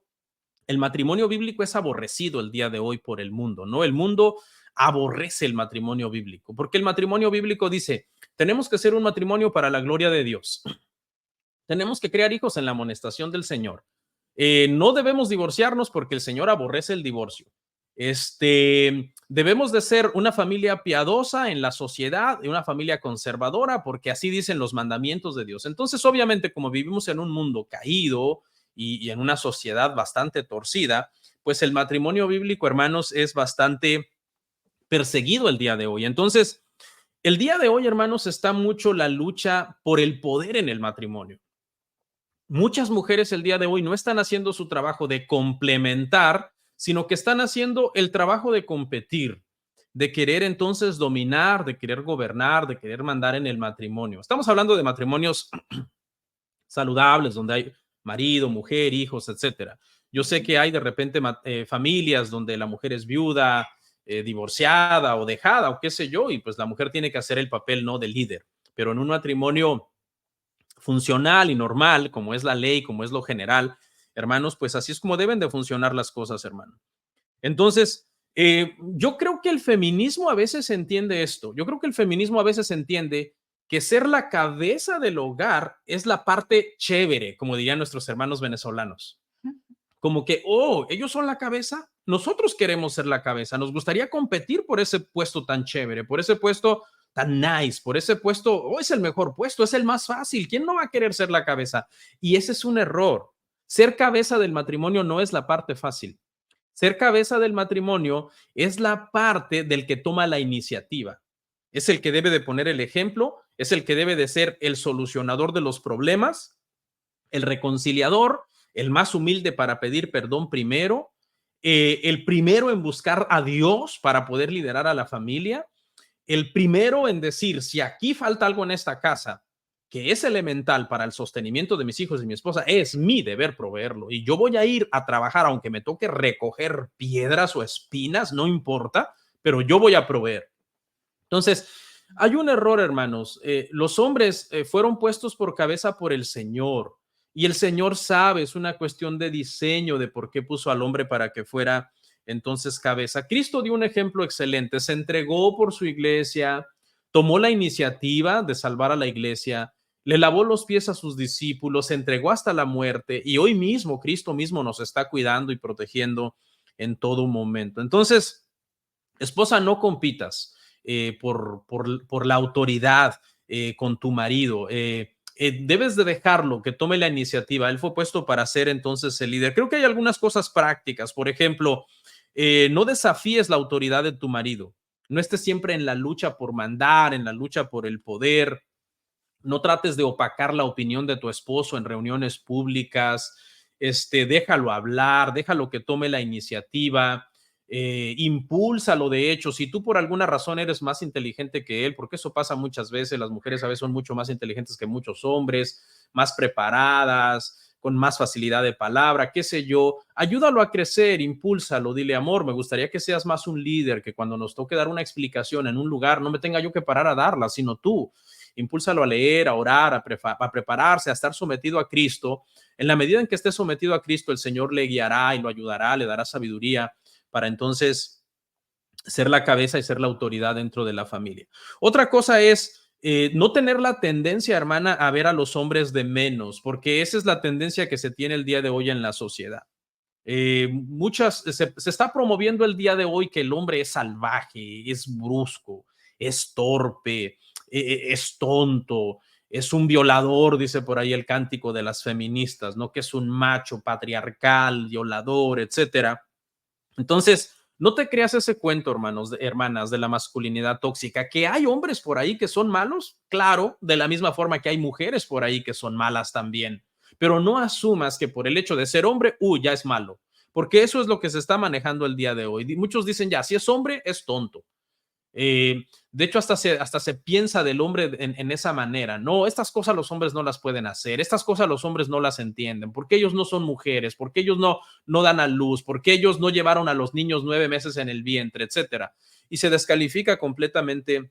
el matrimonio bíblico es aborrecido el día de hoy por el mundo, ¿no? El mundo aborrece el matrimonio bíblico, porque el matrimonio bíblico dice, tenemos que ser un matrimonio para la gloria de Dios. Tenemos que crear hijos en la amonestación del Señor. No debemos divorciarnos porque el Señor aborrece el divorcio. Debemos de ser una familia piadosa en la sociedad, una familia conservadora, porque así dicen los mandamientos de Dios. Entonces, obviamente, como vivimos en un mundo caído y en una sociedad bastante torcida, pues el matrimonio bíblico, hermanos, es bastante perseguido el día de hoy. Entonces, el día de hoy, hermanos, está mucho la lucha por el poder en el matrimonio. Muchas mujeres el día de hoy no están haciendo su trabajo de complementar, sino que están haciendo el trabajo de competir, de querer entonces dominar, de querer gobernar, de querer mandar en el matrimonio. Estamos hablando de matrimonios saludables, donde hay marido, mujer, hijos, etcétera. Yo sé que hay de repente familias donde la mujer es viuda, divorciada o dejada o qué sé yo, y pues la mujer tiene que hacer el papel, ¿no?, de líder. Pero en un matrimonio funcional y normal, como es la ley, como es lo general, hermanos, pues así es como deben de funcionar las cosas, hermano. Entonces, yo creo que el feminismo a veces entiende esto. Yo creo que el feminismo a veces entiende que ser la cabeza del hogar es la parte chévere, como dirían nuestros hermanos venezolanos. Como que, oh, ellos son la cabeza, nosotros queremos ser la cabeza, nos gustaría competir por ese puesto tan chévere, por ese puesto tan nice, por ese puesto, oh, es el mejor puesto, es el más fácil, ¿quién no va a querer ser la cabeza? Y ese es un error. Ser cabeza del matrimonio no es la parte fácil. Ser cabeza del matrimonio es la parte del que toma la iniciativa. Es el que debe de poner el ejemplo, es el que debe de ser el solucionador de los problemas, el reconciliador, el más humilde para pedir perdón primero, el primero en buscar a Dios para poder liderar a la familia, el primero en decir, si aquí falta algo en esta casa que es elemental para el sostenimiento de mis hijos y mi esposa, es mi deber proveerlo. Y yo voy a ir a trabajar, aunque me toque recoger piedras o espinas, no importa, pero yo voy a proveer. Entonces, hay un error, hermanos. Los hombres fueron puestos por cabeza por el Señor. Y el Señor sabe, es una cuestión de diseño de por qué puso al hombre para que fuera entonces cabeza. Cristo dio un ejemplo excelente, se entregó por su iglesia, tomó la iniciativa de salvar a la iglesia, le lavó los pies a sus discípulos, se entregó hasta la muerte y hoy mismo Cristo mismo nos está cuidando y protegiendo en todo momento. Entonces, esposa, no compitas por la autoridad con tu marido. Debes de dejarlo, que tome la iniciativa. Él fue puesto para ser entonces el líder. Creo que hay algunas cosas prácticas. Por ejemplo, no desafíes la autoridad de tu marido. No estés siempre en la lucha por mandar, en la lucha por el poder. No trates de opacar la opinión de tu esposo en reuniones públicas. Déjalo hablar, déjalo que tome la iniciativa. Impúlsalo. De hecho, si tú por alguna razón eres más inteligente que él, porque eso pasa muchas veces, las mujeres a veces son mucho más inteligentes que muchos hombres, más preparadas, con más facilidad de palabra, qué sé yo, ayúdalo a crecer, impúlsalo, dile, amor, me gustaría que seas más un líder, que cuando nos toque dar una explicación en un lugar, no me tenga yo que parar a darla, sino tú. Impúlsalo a leer, a orar, a prepararse, a estar sometido a Cristo. En la medida en que esté sometido a Cristo, el Señor le guiará y lo ayudará, le dará sabiduría para entonces ser la cabeza y ser la autoridad dentro de la familia. Otra cosa es no tener la tendencia, hermana, a ver a los hombres de menos, porque esa es la tendencia que se tiene el día de hoy en la sociedad. Se está promoviendo el día de hoy que el hombre es salvaje, es brusco, es torpe, es tonto, es un violador, dice por ahí el cántico de las feministas, ¿no? Que es un macho patriarcal, violador, etcétera. Entonces, no te creas ese cuento, hermanas, de la masculinidad tóxica. Que hay hombres por ahí que son malos, claro, de la misma forma que hay mujeres por ahí que son malas también. Pero no asumas que por el hecho de ser hombre, ya es malo, porque eso es lo que se está manejando el día de hoy. Muchos dicen ya, si es hombre, es tonto. De hecho, hasta se piensa del hombre en esa manera. No, estas cosas los hombres no las pueden hacer, estas cosas los hombres no las entienden, porque ellos no son mujeres, porque ellos no dan a luz, porque ellos no llevaron a los niños 9 meses en el vientre, etcétera. Y se descalifica completamente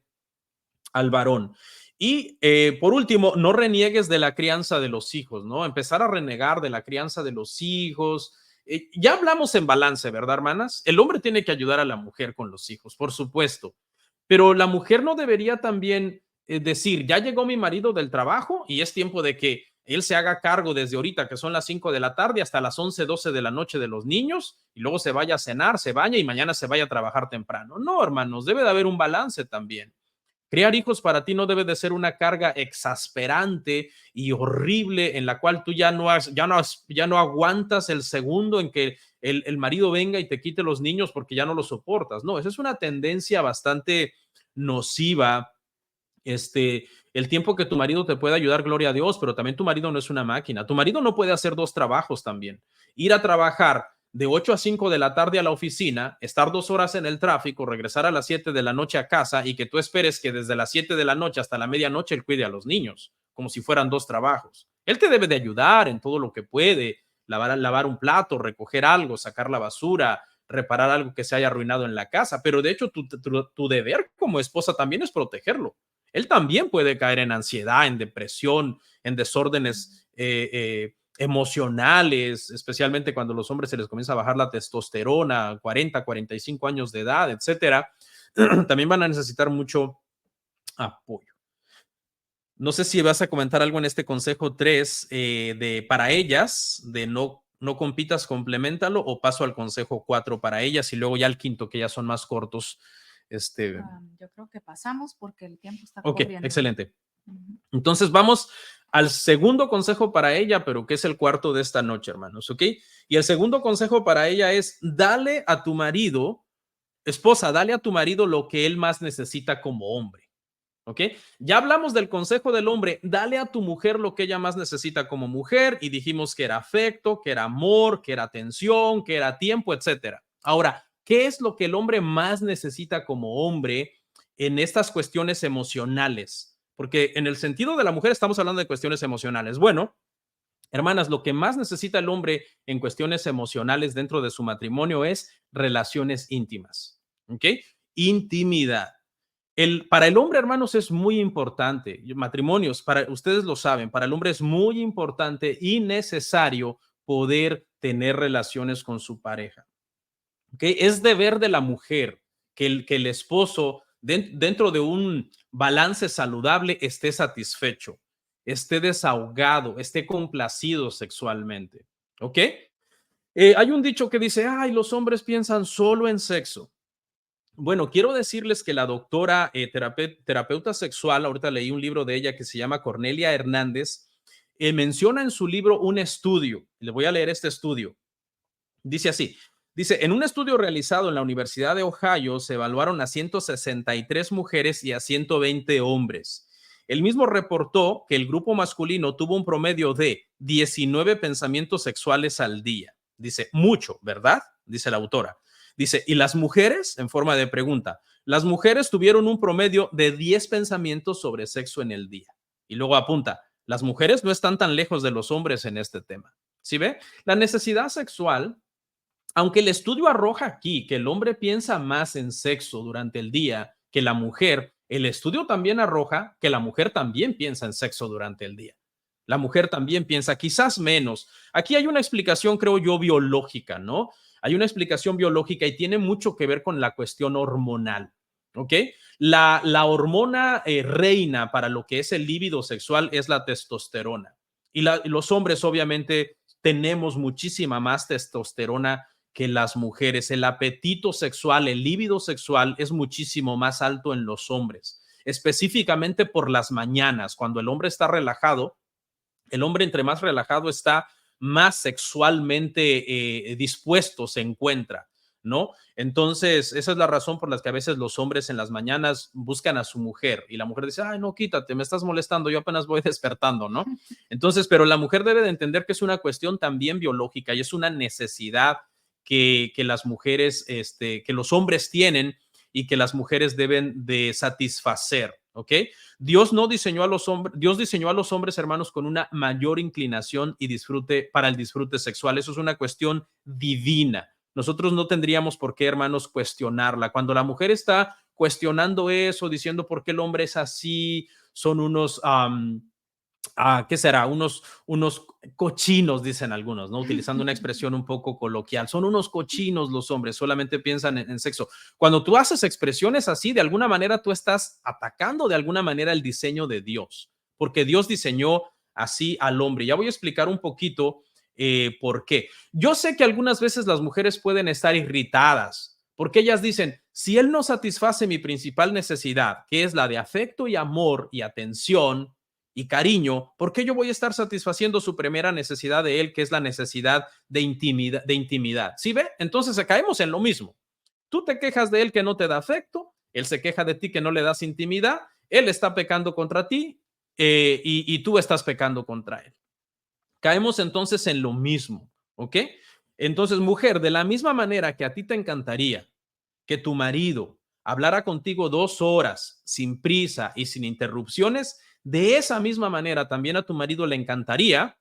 al varón. Y por último, no reniegues de la crianza de los hijos, ¿no? Empezar a renegar de la crianza de los hijos. Ya hablamos en balance, ¿verdad, hermanas? El hombre tiene que ayudar a la mujer con los hijos, por supuesto. Pero la mujer no debería también decir, ya llegó mi marido del trabajo y es tiempo de que él se haga cargo desde ahorita, que son las 5 de la tarde, hasta las 11, 12 de la noche de los niños, y luego se vaya a cenar, se baña y mañana se vaya a trabajar temprano. No, hermanos, debe de haber un balance también. Criar hijos para ti no debe de ser una carga exasperante y horrible en la cual tú ya no aguantas el segundo en que el marido venga y te quite los niños porque ya no los soportas. No, esa es una tendencia bastante nociva. El tiempo que tu marido te puede ayudar, gloria a Dios, pero también tu marido no es una máquina. Tu marido no puede hacer dos trabajos también. Ir a trabajar de 8 a 5 de la tarde a la oficina, estar 2 horas en el tráfico, regresar a las 7 de la noche a casa y que tú esperes que desde las 7 de la noche hasta la medianoche él cuide a los niños, como si fueran dos trabajos. Él te debe de ayudar en todo lo que puede, lavar un plato, recoger algo, sacar la basura, reparar algo que se haya arruinado en la casa, pero de hecho tu deber como esposa también es protegerlo. Él también puede caer en ansiedad, en depresión, en desórdenes emocionales, especialmente cuando a los hombres se les comienza a bajar la testosterona, 40, 45 años de edad, etcétera. También van a necesitar mucho apoyo. No sé si vas a comentar algo en este consejo 3 para ellas, de no compitas, complementalo, o paso al consejo 4 para ellas y luego ya al quinto, que ya son más cortos. Yo creo que pasamos porque el tiempo está Ok, corriendo. excelente. Entonces vamos al segundo consejo para ella, pero que es el cuarto de esta noche, hermanos, ¿ok? Y el segundo consejo para ella es: dale a tu marido, esposa, dale a tu marido lo que él más necesita como hombre. ¿Ok? Ya hablamos del consejo del hombre, dale a tu mujer lo que ella más necesita como mujer, y dijimos que era afecto, que era amor, que era atención, que era tiempo, etcétera. Ahora, ¿qué es lo que el hombre más necesita como hombre en estas cuestiones emocionales? Porque en el sentido de la mujer estamos hablando de cuestiones emocionales. Bueno, hermanas, lo que más necesita el hombre en cuestiones emocionales dentro de su matrimonio es relaciones íntimas. ¿Ok? Intimidad. Para el hombre, hermanos, es muy importante. Matrimonios, para ustedes lo saben, para el hombre es muy importante y necesario poder tener relaciones con su pareja. ¿Okay? Es deber de la mujer que el esposo, dentro de un balance saludable, esté satisfecho, esté desahogado, esté complacido sexualmente. ¿Ok? Hay un dicho que dice: ay, los hombres piensan solo en sexo. Bueno, quiero decirles que la doctora terapeuta sexual, ahorita leí un libro de ella que se llama Cornelia Hernández, menciona en su libro un estudio. Le voy a leer este estudio. Dice así: dice, en un estudio realizado en la Universidad de Ohio se evaluaron a 163 mujeres y a 120 hombres. El mismo reportó que el grupo masculino tuvo un promedio de 19 pensamientos sexuales al día. Dice, mucho, ¿verdad? Dice la autora. Dice, ¿y las mujeres? En forma de pregunta. Las mujeres tuvieron un promedio de 10 pensamientos sobre sexo en el día. Y luego apunta, las mujeres no están tan lejos de los hombres en este tema. ¿Sí ve? La necesidad sexual, aunque el estudio arroja aquí que el hombre piensa más en sexo durante el día que la mujer, el estudio también arroja que la mujer también piensa en sexo durante el día. La mujer también piensa, quizás menos. Aquí hay una explicación, creo yo, biológica, ¿no? Hay una explicación biológica y tiene mucho que ver con la cuestión hormonal, ¿ok? La hormona reina para lo que es el líbido sexual es la testosterona. Y los hombres, obviamente, tenemos muchísima más testosterona que las mujeres. El apetito sexual, el líbido sexual es muchísimo más alto en los hombres, específicamente por las mañanas, cuando el hombre está relajado. El hombre, entre más relajado está, más sexualmente dispuesto se encuentra, ¿no? Entonces, esa es la razón por la que a veces los hombres en las mañanas buscan a su mujer y la mujer dice: ay, no, quítate, me estás molestando, yo apenas voy despertando, ¿no? Entonces, pero la mujer debe de entender que es una cuestión también biológica y es una necesidad que las mujeres, que los hombres tienen y que las mujeres deben de satisfacer, ¿ok? Dios diseñó a los hombres, hermanos, con una mayor inclinación y disfrute para el disfrute sexual. Eso es una cuestión divina. Nosotros no tendríamos por qué, hermanos, cuestionarla. Cuando la mujer está cuestionando eso, diciendo por qué el hombre es así, son unos ¿qué será? Unos cochinos, dicen algunos, ¿no? Utilizando una expresión un poco coloquial. Son unos cochinos los hombres, solamente piensan en sexo. Cuando tú haces expresiones así, de alguna manera tú estás atacando de alguna manera el diseño de Dios, porque Dios diseñó así al hombre. Ya voy a explicar un poquito por qué. Yo sé que algunas veces las mujeres pueden estar irritadas, porque ellas dicen: Si él no satisface mi principal necesidad, que es la de afecto y amor y atención y cariño, ¿por qué yo voy a estar satisfaciendo su primera necesidad de él, que es la necesidad de intimidad? ¿Sí ve? Entonces caemos en lo mismo. Tú te quejas de él que no te da afecto, él se queja de ti que no le das intimidad, él está pecando contra ti y tú estás pecando contra él. Caemos entonces en lo mismo, ¿ok? Entonces, mujer, de la misma manera que a ti te encantaría que tu marido hablara contigo 2 horas sin prisa y sin interrupciones, de esa misma manera también a tu marido le encantaría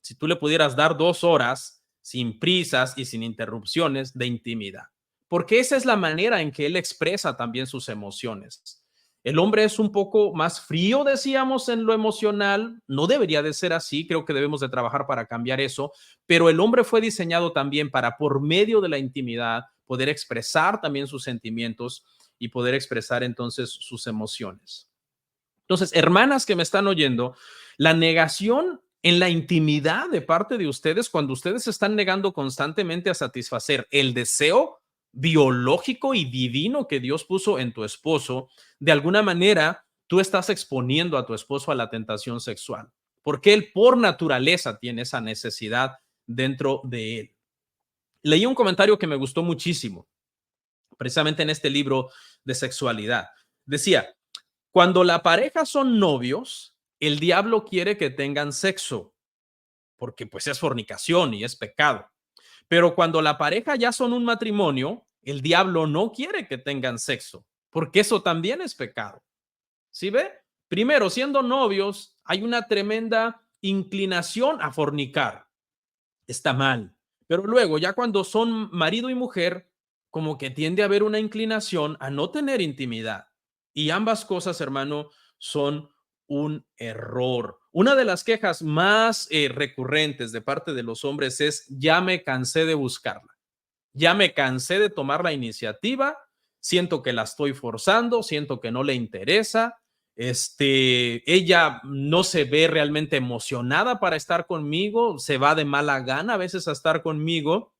si tú le pudieras dar 2 horas sin prisas y sin interrupciones de intimidad, porque esa es la manera en que él expresa también sus emociones. El hombre es un poco más frío, decíamos, en lo emocional. No debería de ser así. Creo que debemos de trabajar para cambiar eso. Pero el hombre fue diseñado también para, por medio de la intimidad, poder expresar también sus sentimientos y poder expresar entonces sus emociones. Entonces, hermanas que me están oyendo, la negación en la intimidad de parte de ustedes, cuando ustedes están negando constantemente a satisfacer el deseo biológico y divino que Dios puso en tu esposo, de alguna manera tú estás exponiendo a tu esposo a la tentación sexual, porque él por naturaleza tiene esa necesidad dentro de él. Leí un comentario que me gustó muchísimo, precisamente en este libro de sexualidad. Decía, cuando la pareja son novios, el diablo quiere que tengan sexo, porque pues es fornicación y es pecado. Pero cuando la pareja ya son un matrimonio, el diablo no quiere que tengan sexo, porque eso también es pecado. ¿Sí ve? Primero, siendo novios, hay una tremenda inclinación a fornicar. Está mal. Pero luego, ya cuando son marido y mujer, como que tiende a haber una inclinación a no tener intimidad. Y ambas cosas, hermano, son un error. Una de las quejas más recurrentes de parte de los hombres es, ya me cansé de buscarla, ya me cansé de tomar la iniciativa, siento que la estoy forzando, siento que no le interesa, ella no se ve realmente emocionada para estar conmigo, se va de mala gana a veces a estar conmigo.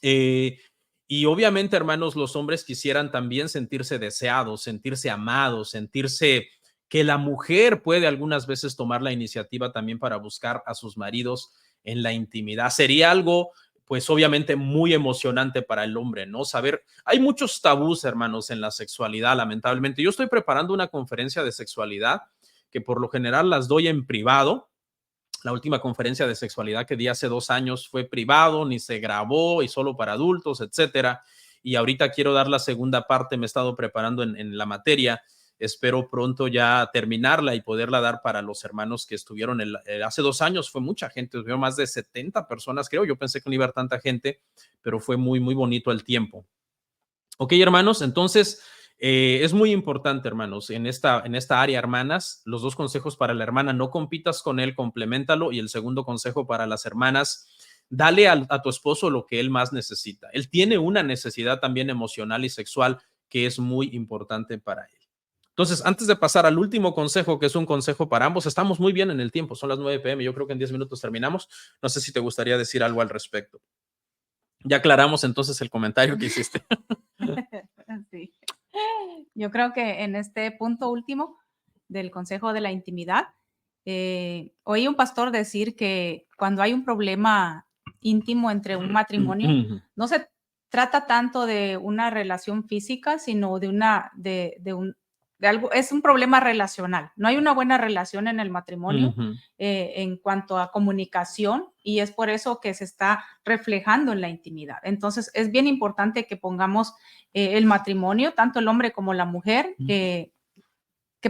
eh, y obviamente, hermanos, los hombres quisieran también sentirse deseados, sentirse amados, sentirse que la mujer puede algunas veces tomar la iniciativa también para buscar a sus maridos en la intimidad. Sería algo, pues obviamente muy emocionante para el hombre, ¿no? Saber, hay muchos tabús, hermanos, en la sexualidad, lamentablemente. Yo estoy preparando una conferencia de sexualidad que por lo general las doy en privado. La última conferencia de sexualidad que di hace 2 años fue privado, ni se grabó y solo para adultos, etcétera. Y ahorita quiero dar la segunda parte, me he estado preparando en la materia. Espero pronto ya terminarla y poderla dar para los hermanos que estuvieron hace 2 años. Fue mucha gente, tuvieron más de 70 personas, creo. Yo pensé que no iba a haber tanta gente, pero fue muy, muy bonito el tiempo. Ok, hermanos, entonces es muy importante, hermanos, en esta área, hermanas, los 2 consejos para la hermana: no compitas con él, compleméntalo. Y el segundo consejo para las hermanas: dale a tu esposo lo que él más necesita. Él tiene una necesidad también emocional y sexual que es muy importante para él. Entonces, antes de pasar al último consejo, que es un consejo para ambos, estamos muy bien en el tiempo, son las 9 p.m., yo creo que en 10 minutos terminamos. No sé si te gustaría decir algo al respecto. Ya aclaramos entonces el comentario que hiciste. Sí. Yo creo que en este punto último del consejo de la intimidad, oí un pastor decir que cuando hay un problema íntimo entre un matrimonio, no se trata tanto de una relación física, sino de algo, es un problema relacional. No hay una buena relación en el matrimonio en cuanto a comunicación, y es por eso que se está reflejando en la intimidad. Entonces, es bien importante que pongamos el matrimonio, tanto el hombre como la mujer, que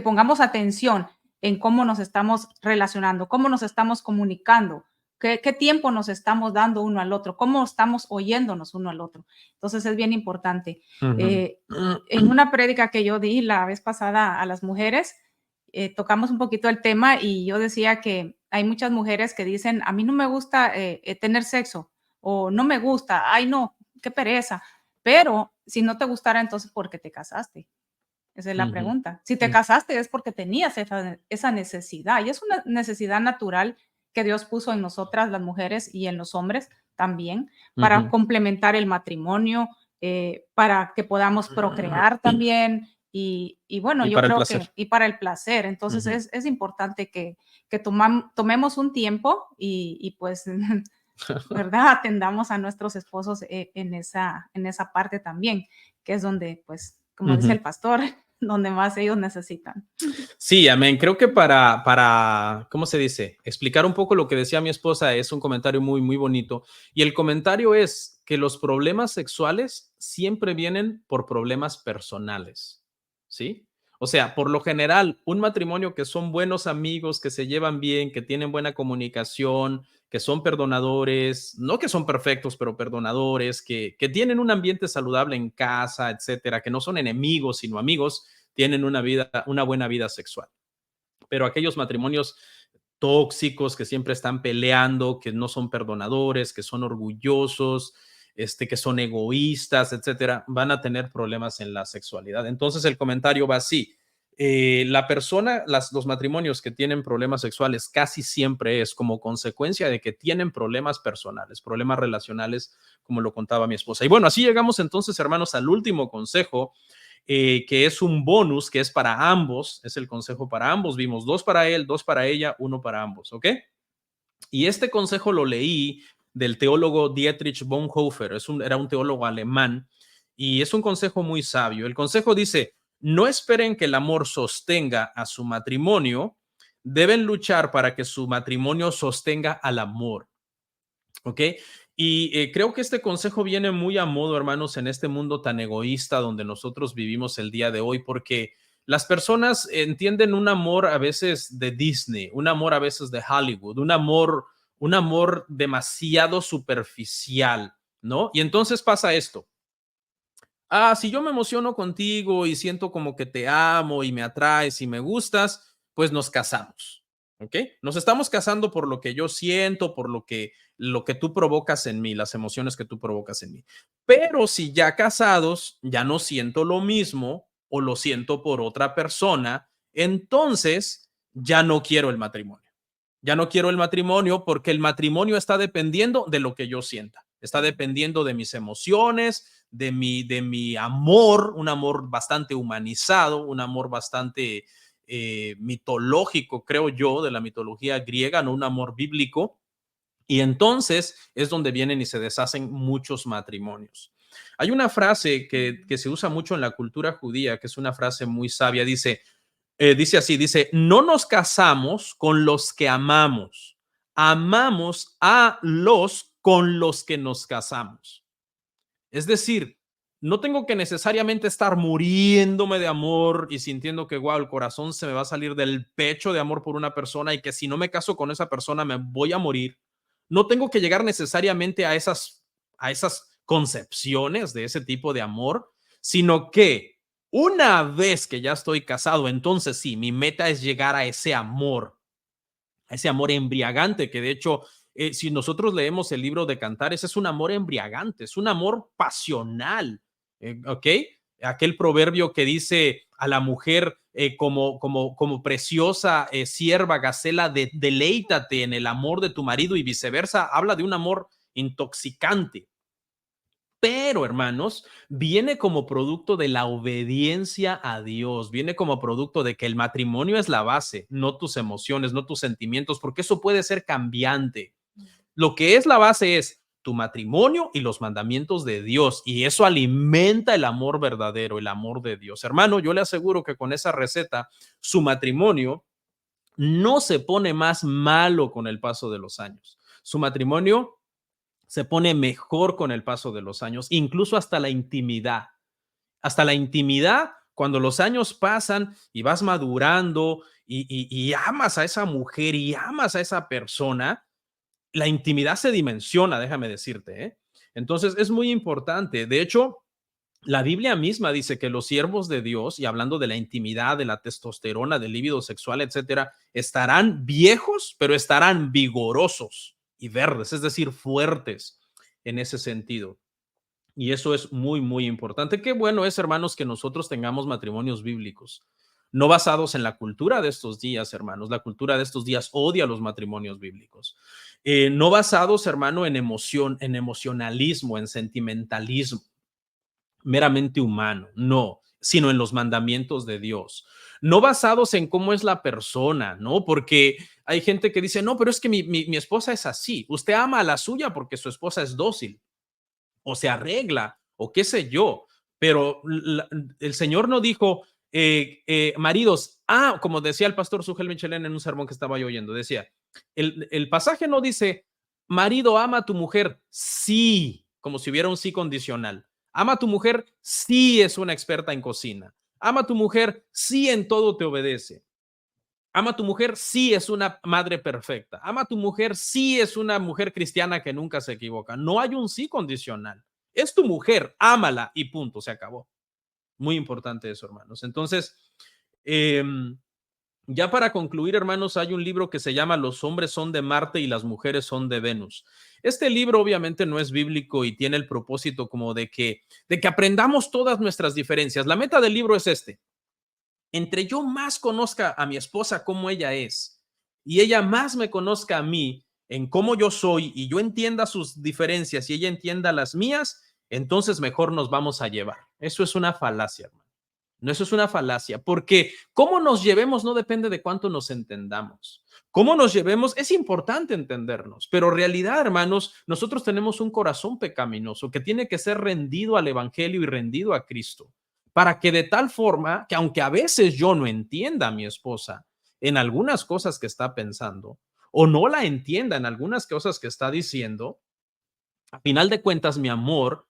pongamos atención en cómo nos estamos relacionando, cómo nos estamos comunicando, qué tiempo nos estamos dando uno al otro, cómo estamos oyéndonos uno al otro. Entonces es bien importante. En una prédica que yo di la vez pasada a las mujeres, tocamos un poquito el tema y yo decía que hay muchas mujeres que dicen, a mí no me gusta tener sexo, o no me gusta, ay no, qué pereza. Pero si no te gustara, entonces, ¿por qué te casaste? Esa es la pregunta. Si te casaste es porque tenías esa necesidad, y es una necesidad natural que Dios puso en nosotras, las mujeres, y en los hombres también, para complementar el matrimonio, para que podamos procrear también. Y bueno, Y yo para el creo que, placer. y para el placer, entonces Ujú. es importante que tomemos un tiempo y pues, ¿verdad? Atendamos a nuestros esposos en esa parte también, que es donde, pues, como dice Ujú. el pastor, donde más ellos necesitan. Sí, amén. Creo que ¿cómo se dice? Explicar un poco lo que decía mi esposa es un comentario muy, muy bonito. Y el comentario es que los problemas sexuales siempre vienen por problemas personales, ¿sí? O sea, por lo general, un matrimonio que son buenos amigos, que se llevan bien, que tienen buena comunicación, que son perdonadores, no que son perfectos, pero perdonadores, que tienen un ambiente saludable en casa, etcétera, que no son enemigos, sino amigos, tienen una buena vida sexual. Pero aquellos matrimonios tóxicos que siempre están peleando, que no son perdonadores, que son orgullosos, que son egoístas, etcétera, van a tener problemas en la sexualidad. Entonces el comentario va así. Los matrimonios que tienen problemas sexuales casi siempre es como consecuencia de que tienen problemas personales, problemas relacionales, como lo contaba mi esposa. Y bueno, así llegamos entonces, hermanos, al último consejo, que es un bonus, que es para ambos, es el consejo para ambos. Vimos 2 para él, 2 para ella, 1 para ambos, ¿ok? Y este consejo lo leí del teólogo Dietrich Bonhoeffer, era un teólogo alemán, y es un consejo muy sabio. El consejo dice: no esperen que el amor sostenga a su matrimonio, deben luchar para que su matrimonio sostenga al amor. ¿Ok? Y creo que este consejo viene muy a modo, hermanos, en este mundo tan egoísta donde nosotros vivimos el día de hoy, porque las personas entienden un amor a veces de Disney, un amor a veces de Hollywood, un amor demasiado superficial, ¿no? Y entonces pasa esto. Si yo me emociono contigo y siento como que te amo y me atraes y me gustas, pues nos casamos, ¿ok? Nos estamos casando por lo que yo siento, por lo que tú provocas en mí, las emociones que tú provocas en mí. Pero si ya casados, ya no siento lo mismo o lo siento por otra persona, entonces ya no quiero el matrimonio. Ya no quiero el matrimonio porque el matrimonio está dependiendo de lo que yo sienta, está dependiendo de mis emociones, de mi amor, un amor bastante humanizado, un amor bastante mitológico, creo yo, de la mitología griega, no un amor bíblico. Y entonces es donde vienen y se deshacen muchos matrimonios. Hay una frase que se usa mucho en la cultura judía, que es una frase muy sabia, dice así, dice: no nos casamos con los que amamos, amamos a los con los que nos casamos. Es decir, no tengo que necesariamente estar muriéndome de amor y sintiendo que, wow, el corazón se me va a salir del pecho de amor por una persona y que si no me caso con esa persona me voy a morir. No tengo que llegar necesariamente a esas concepciones de ese tipo de amor, sino que una vez que ya estoy casado, entonces sí, mi meta es llegar a ese amor embriagante, que de hecho, si nosotros leemos el libro de Cantares, es un amor embriagante, es un amor pasional, ¿ok? Aquel proverbio que dice a la mujer como preciosa sierva, gacela, deleítate en el amor de tu marido y viceversa, habla de un amor intoxicante. Pero, hermanos, viene como producto de la obediencia a Dios, viene como producto de que el matrimonio es la base, no tus emociones, no tus sentimientos, porque eso puede ser cambiante. Lo que es la base es tu matrimonio y los mandamientos de Dios, y eso alimenta el amor verdadero, el amor de Dios. Hermano, yo le aseguro que con esa receta, su matrimonio no se pone más malo con el paso de los años. Su matrimonio se pone mejor con el paso de los años, incluso hasta la intimidad. Hasta la intimidad, cuando los años pasan y vas madurando y amas a esa mujer y amas a esa persona, la intimidad se dimensiona, déjame decirte, ¿eh? Entonces es muy importante. De hecho, la Biblia misma dice que los siervos de Dios, y hablando de la intimidad, de la testosterona, del líbido sexual, etcétera, estarán viejos, pero estarán vigorosos y verdes, es decir, fuertes en ese sentido. Y eso es muy, muy importante. Qué bueno es, hermanos, que nosotros tengamos matrimonios bíblicos, no basados en la cultura de estos días, hermanos. La cultura de estos días odia los matrimonios bíblicos. No basados, hermano, en emoción, en emocionalismo, en sentimentalismo. meramente humano, no, sino en los mandamientos de Dios. No basados en cómo es la persona, ¿no? Porque hay gente que dice, no, pero es que mi esposa es así. Usted ama a la suya porque su esposa es dócil o se arregla o qué sé yo. Pero el Señor no dijo, maridos, como decía el pastor Sugel Michelén en un sermón que estaba yo oyendo, decía, el pasaje no dice, marido, ama a tu mujer, sí, como si hubiera un sí condicional. Ama a tu mujer, sí es una experta en cocina. Ama a tu mujer, sí en todo te obedece. Ama a tu mujer, sí es una madre perfecta. Ama a tu mujer, sí es una mujer cristiana que nunca se equivoca. No hay un sí condicional. Es tu mujer, ámala y punto, se acabó. Muy importante eso, hermanos. Entonces, eh, ya para concluir, hermanos, hay un libro que se llama Los hombres son de Marte y las mujeres son de Venus. Este libro obviamente no es bíblico y tiene el propósito como de que aprendamos todas nuestras diferencias. La meta del libro es este. Entre yo más conozca a mi esposa como ella es y ella más me conozca a mí en cómo yo soy y yo entienda sus diferencias y ella entienda las mías, entonces mejor nos vamos a llevar. Eso es una falacia, hermano. No, eso es una falacia, porque cómo nos llevemos no depende de cuánto nos entendamos. Cómo nos llevemos es importante entendernos, pero en realidad, hermanos, nosotros tenemos un corazón pecaminoso que tiene que ser rendido al Evangelio y rendido a Cristo, para que de tal forma que aunque a veces yo no entienda a mi esposa en algunas cosas que está pensando, o no la entienda en algunas cosas que está diciendo, a final de cuentas mi amor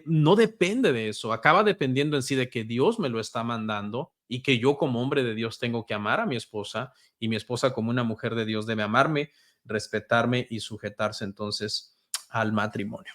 no depende de eso, acaba dependiendo en sí de que Dios me lo está mandando y que yo como hombre de Dios tengo que amar a mi esposa y mi esposa como una mujer de Dios debe amarme, respetarme y sujetarse entonces al matrimonio.